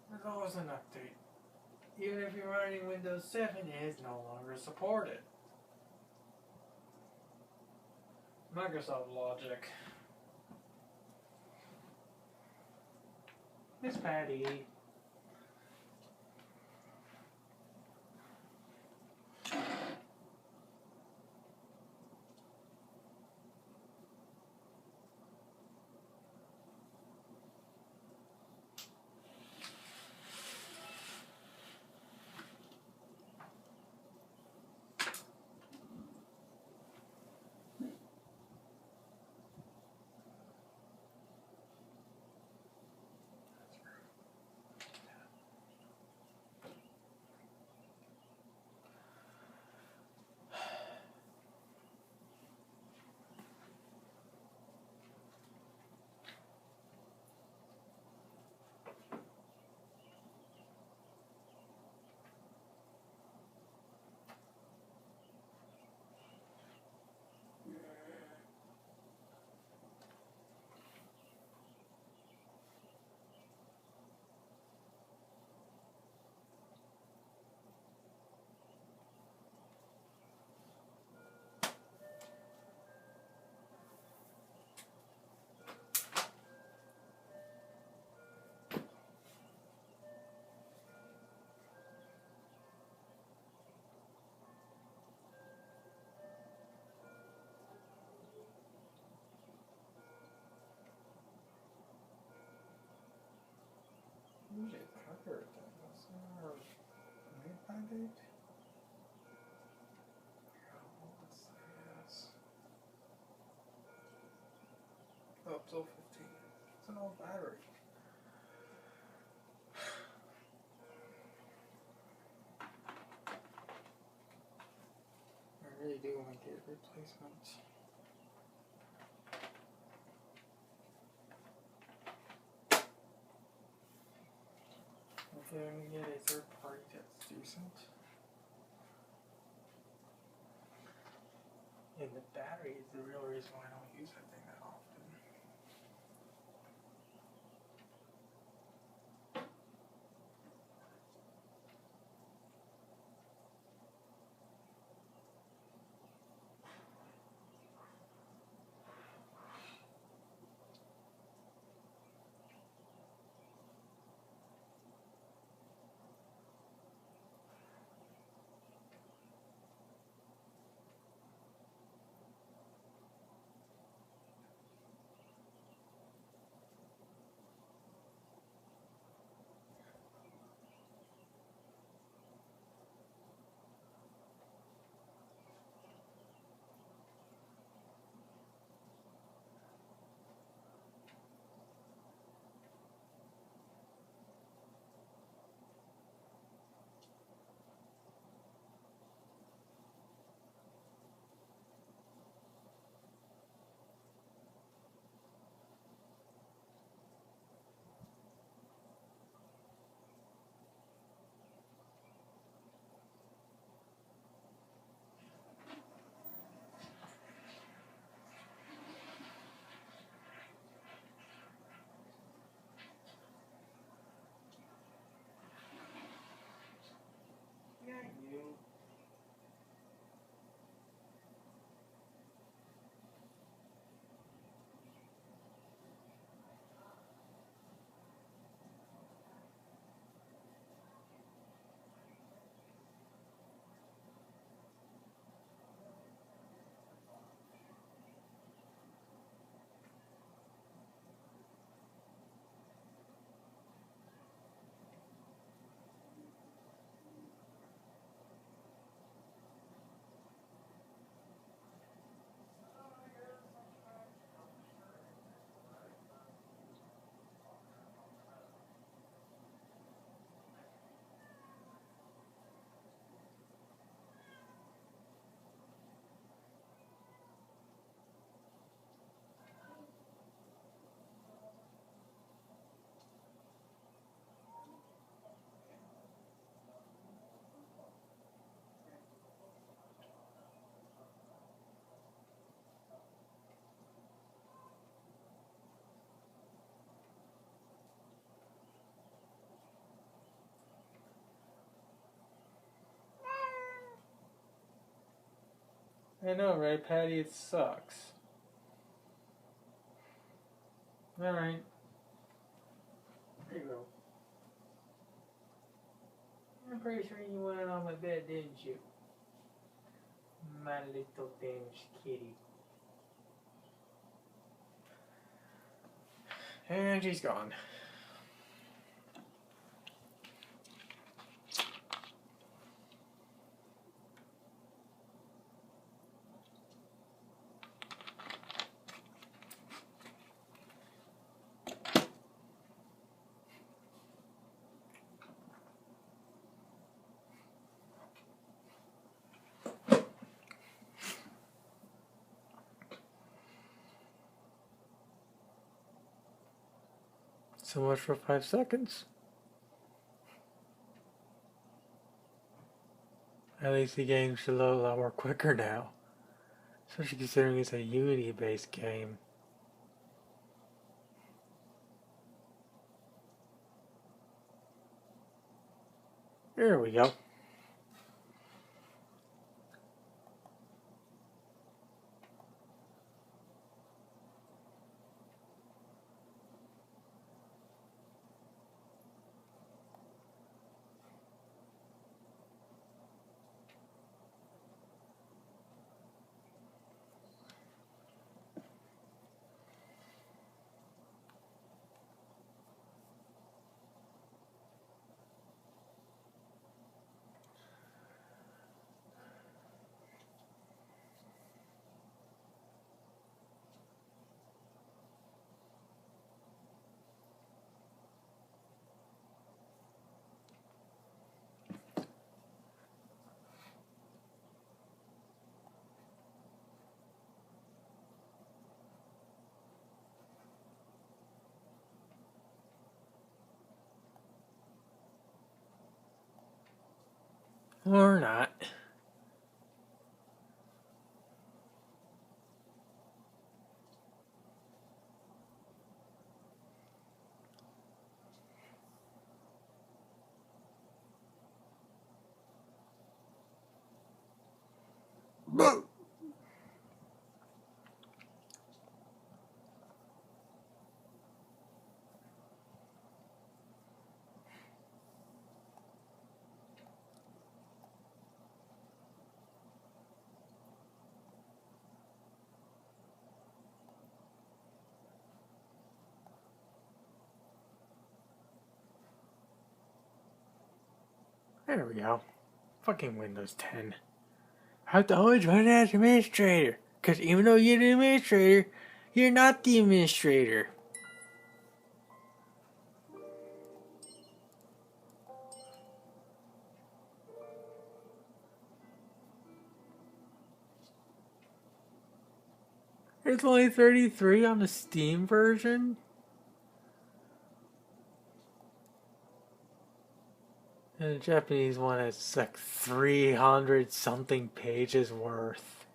There's always an update. Even if you're running Windows 7, it is no longer supported. Microsoft Logic. Miss Patty. Usually it's harder than this. Made by date? Let's say yes. Oh, it's 015. It's an old battery. I really do want to get a replacement. Hopefully I can get a third party that's decent. And the battery is the real reason why I don't use that thing that often. I know, right, Patty? It sucks. Alright. There you go. I'm pretty sure you went on my bed, didn't you? My little damaged kitty. And she's gone. So much for 5 seconds. At least the game should load a lot more quicker now. Especially considering it's a Unity-based game. There we go. Or not. There we go. Fucking Windows 10. I have to always run as administrator. Because even though you're the administrator, you're not the administrator. There's only 33 on the Steam version. And the Japanese one is like 300 something pages worth.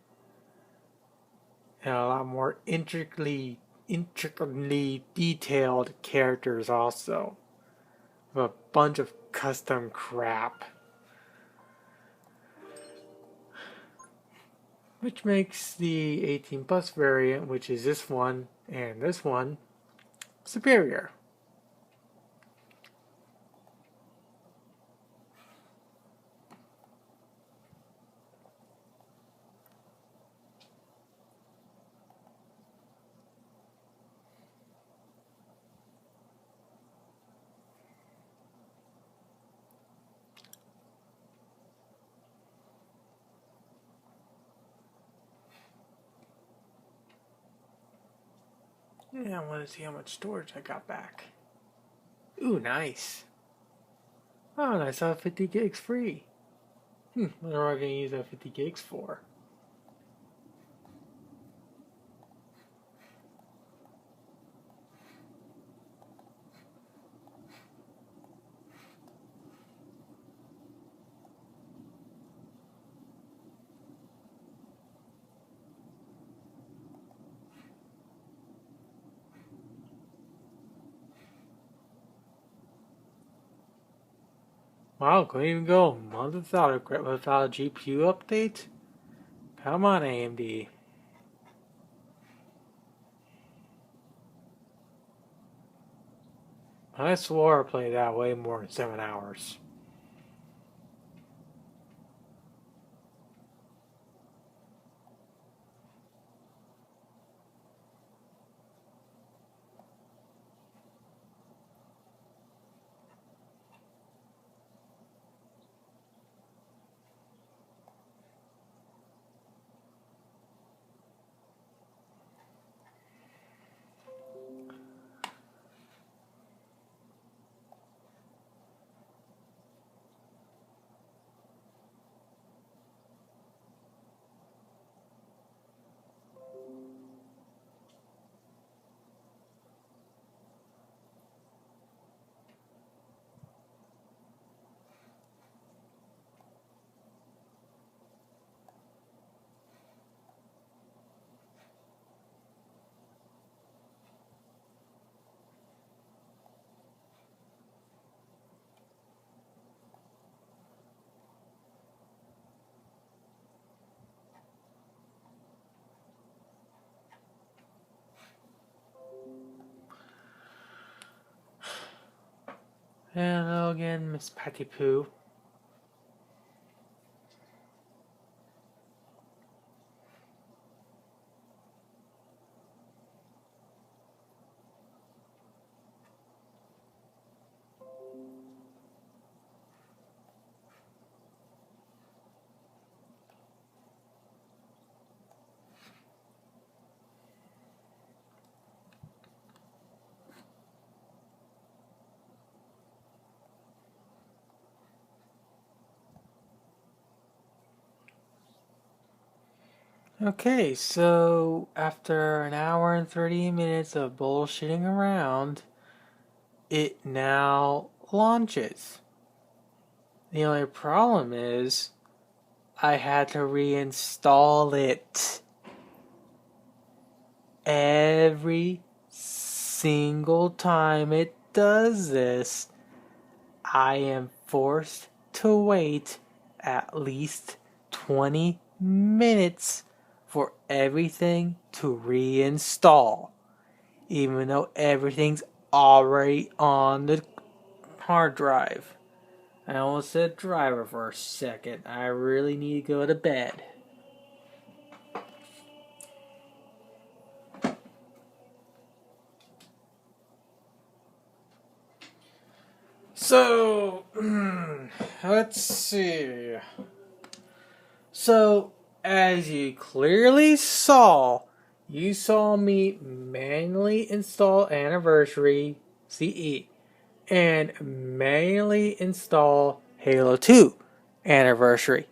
And a lot more intricately detailed characters also. With a bunch of custom crap. Which makes the 18 plus variant, which is this one and this one, superior. Yeah, I want to see how much storage I got back. Ooh, nice. Oh, and I saw 50 gigs free. What am I going to use that 50 gigs for? Wow, couldn't even go a month without a GPU update? Come on, AMD. I swore I played that way more than 7 hours. Hello again, Miss Patty Poo. Okay, so after an hour and 30 minutes of bullshitting around, it now launches. The only problem is I had to reinstall it. Every single time it does this, I am forced to wait at least 20 minutes for everything to reinstall, even though everything's already on the hard drive. I almost said driver for a second. I really need to go to bed. So, let's see. So, as you clearly saw, you saw me manually install Anniversary CE and manually install Halo 2 Anniversary.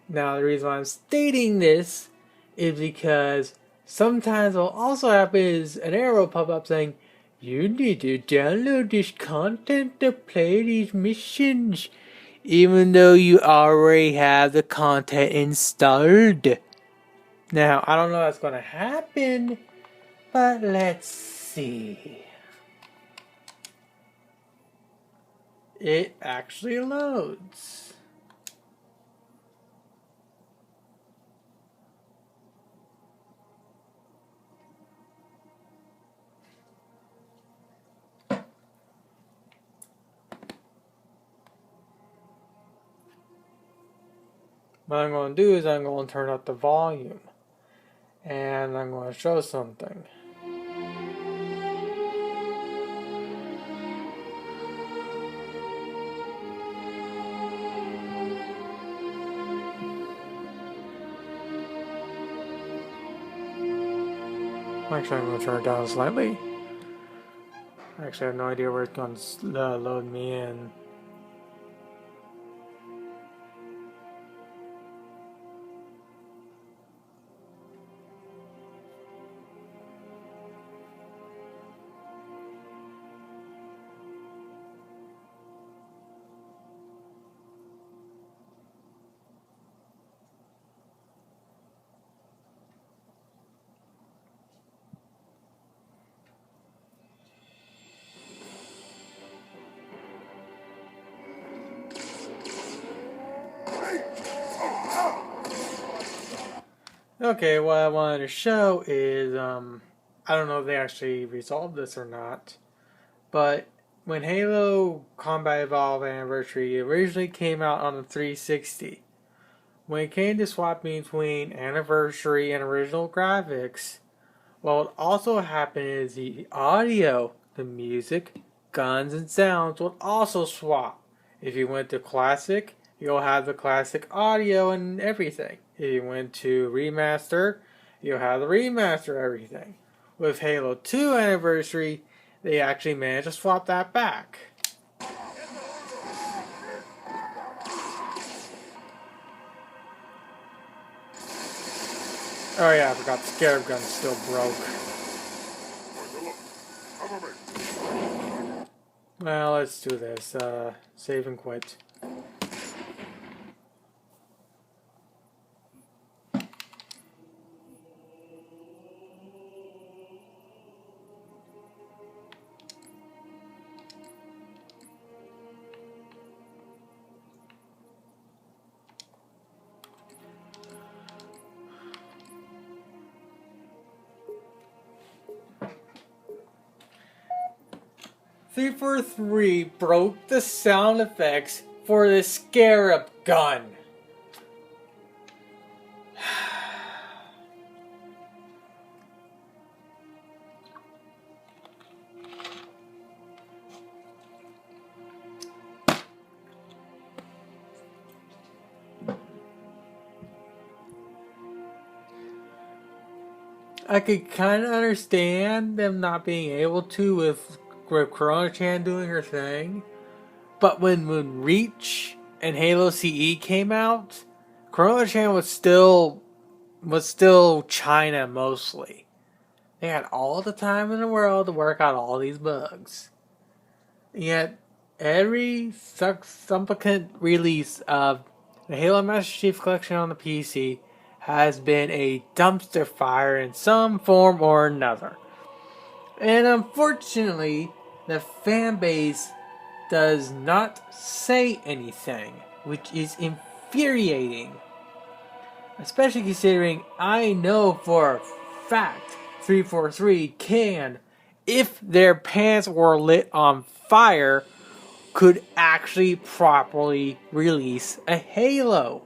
Now, the reason why I'm stating this is because sometimes what will also happen is an arrow pop up saying, you need to download this content to play these missions, even though you already have the content installed. Now, I don't know what's going to happen, but let's see. It actually loads. What I'm going to do is I'm going to turn up the volume. And I'm going to show something. Actually, I'm going to turn it down slightly. Actually, I have no idea where it's going to load me in. Okay, what I wanted to show is, I don't know if they actually resolved this or not, but when Halo Combat Evolved Anniversary originally came out on the 360, when it came to swapping between Anniversary and original graphics, what would also happen is the audio, the music, guns, and sounds would also swap. If you went to Classic, you'll have the classic audio and everything. If you went to Remaster, you'll have the remaster everything. With Halo 2 Anniversary, they actually managed to swap that back. Oh yeah, I forgot the Scarab gun still broke. Well, let's do this. Save and quit. .343 broke the sound effects for the Scarab gun. I could kind of understand them not being able to with Corona-chan doing her thing, but when Reach and Halo CE came out, Corona-chan was still China mostly. They had all the time in the world to work out all these bugs. Yet every subsequent release of the Halo Master Chief Collection on the PC has been a dumpster fire in some form or another. And unfortunately, the fan base does not say anything, which is infuriating. Especially considering I know for a fact 343 can, if their pants were lit on fire, could actually properly release a Halo.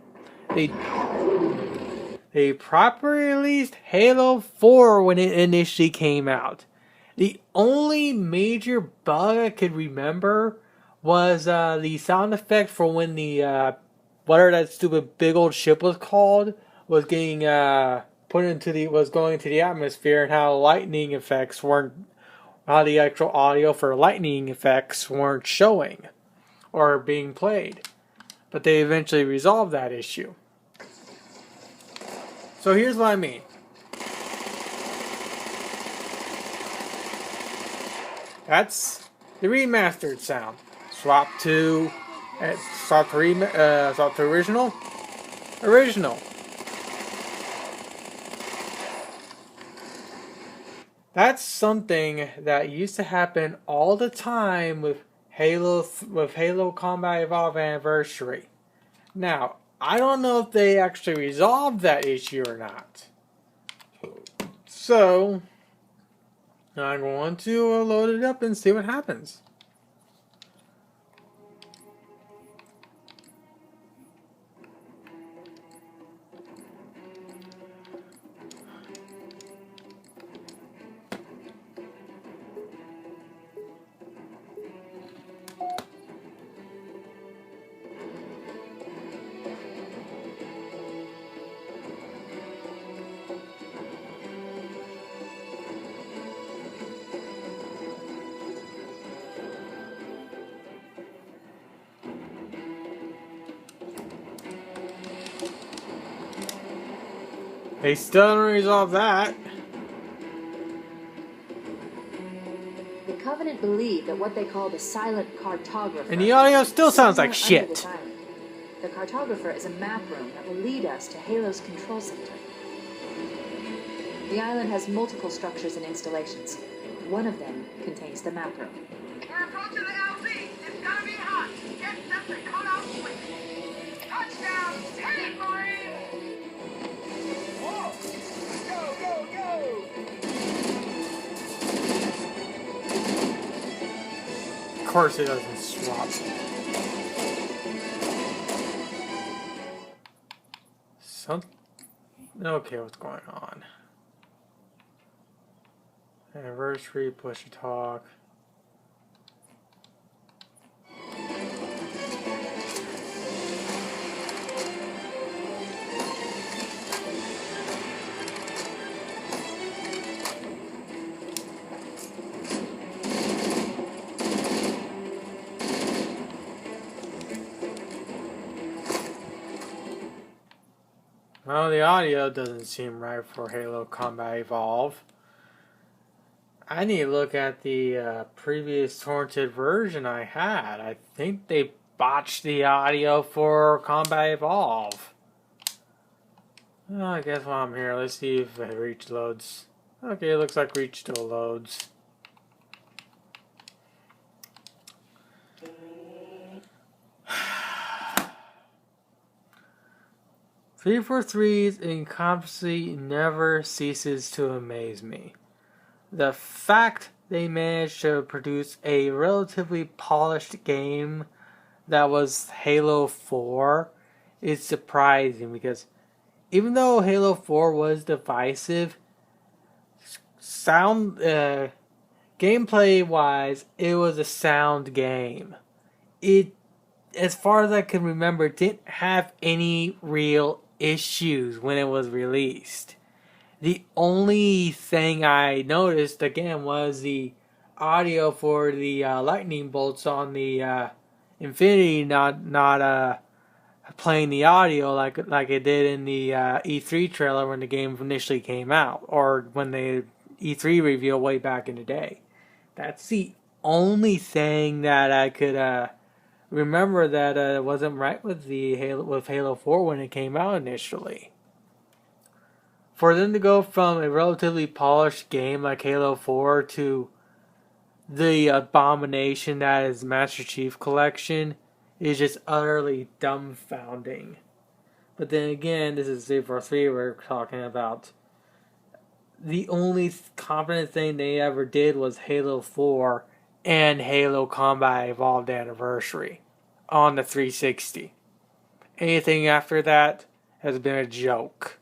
They properly released Halo 4 when it initially came out. The only major bug I could remember was the sound effect for when the whatever that stupid big old ship was called was getting was going into the atmosphere, and how lightning effects weren't, how the actual audio for lightning effects weren't showing or being played. But they eventually resolved that issue. So here's what I mean. That's the remastered sound. Swap to original. Original. That's something that used to happen all the time with Halo Combat Evolved Anniversary. Now, I don't know if they actually resolved that issue or not. So, I'm going to load it up and see what happens. They still don't resolve that. The Covenant believe that what they call the silent cartographer... And the audio still sounds like shit. The cartographer is a map room that will lead us to Halo's control center. The island has multiple structures and installations. One of them contains the map room. We're approaching the LZ. It's gonna be hot. Get set to cut out quick. Touchdown, Team Marine! Whoa! course it doesn't swap. Okay, what's going on? Anniversary, push to talk. Well, the audio doesn't seem right for Halo Combat Evolve. I need to look at the previous torrented version I had. I think they botched the audio for Combat Evolve. Well, I guess while I'm here, let's see if Reach loads. Okay, it looks like Reach still loads. .343's incompetency never ceases to amaze me. The fact they managed to produce a relatively polished game that was Halo 4 is surprising, because even though Halo 4 was divisive, gameplay wise, it was a sound game. It, as far as I can remember, didn't have any real issues when it was released. The only thing I noticed again was the audio for the lightning bolts on the Infinity not playing the audio like it did in the E3 trailer when the game initially came out, or when the E3 reveal way back in the day. That's the only thing that I could remember that wasn't right with Halo 4 when it came out initially. For them to go from a relatively polished game like Halo 4 to the abomination that is Master Chief Collection is just utterly dumbfounding. But then again, this is 043, we're talking about. The only competent thing they ever did was Halo 4 and Halo Combat Evolved Anniversary on the 360. Anything after that has been a joke.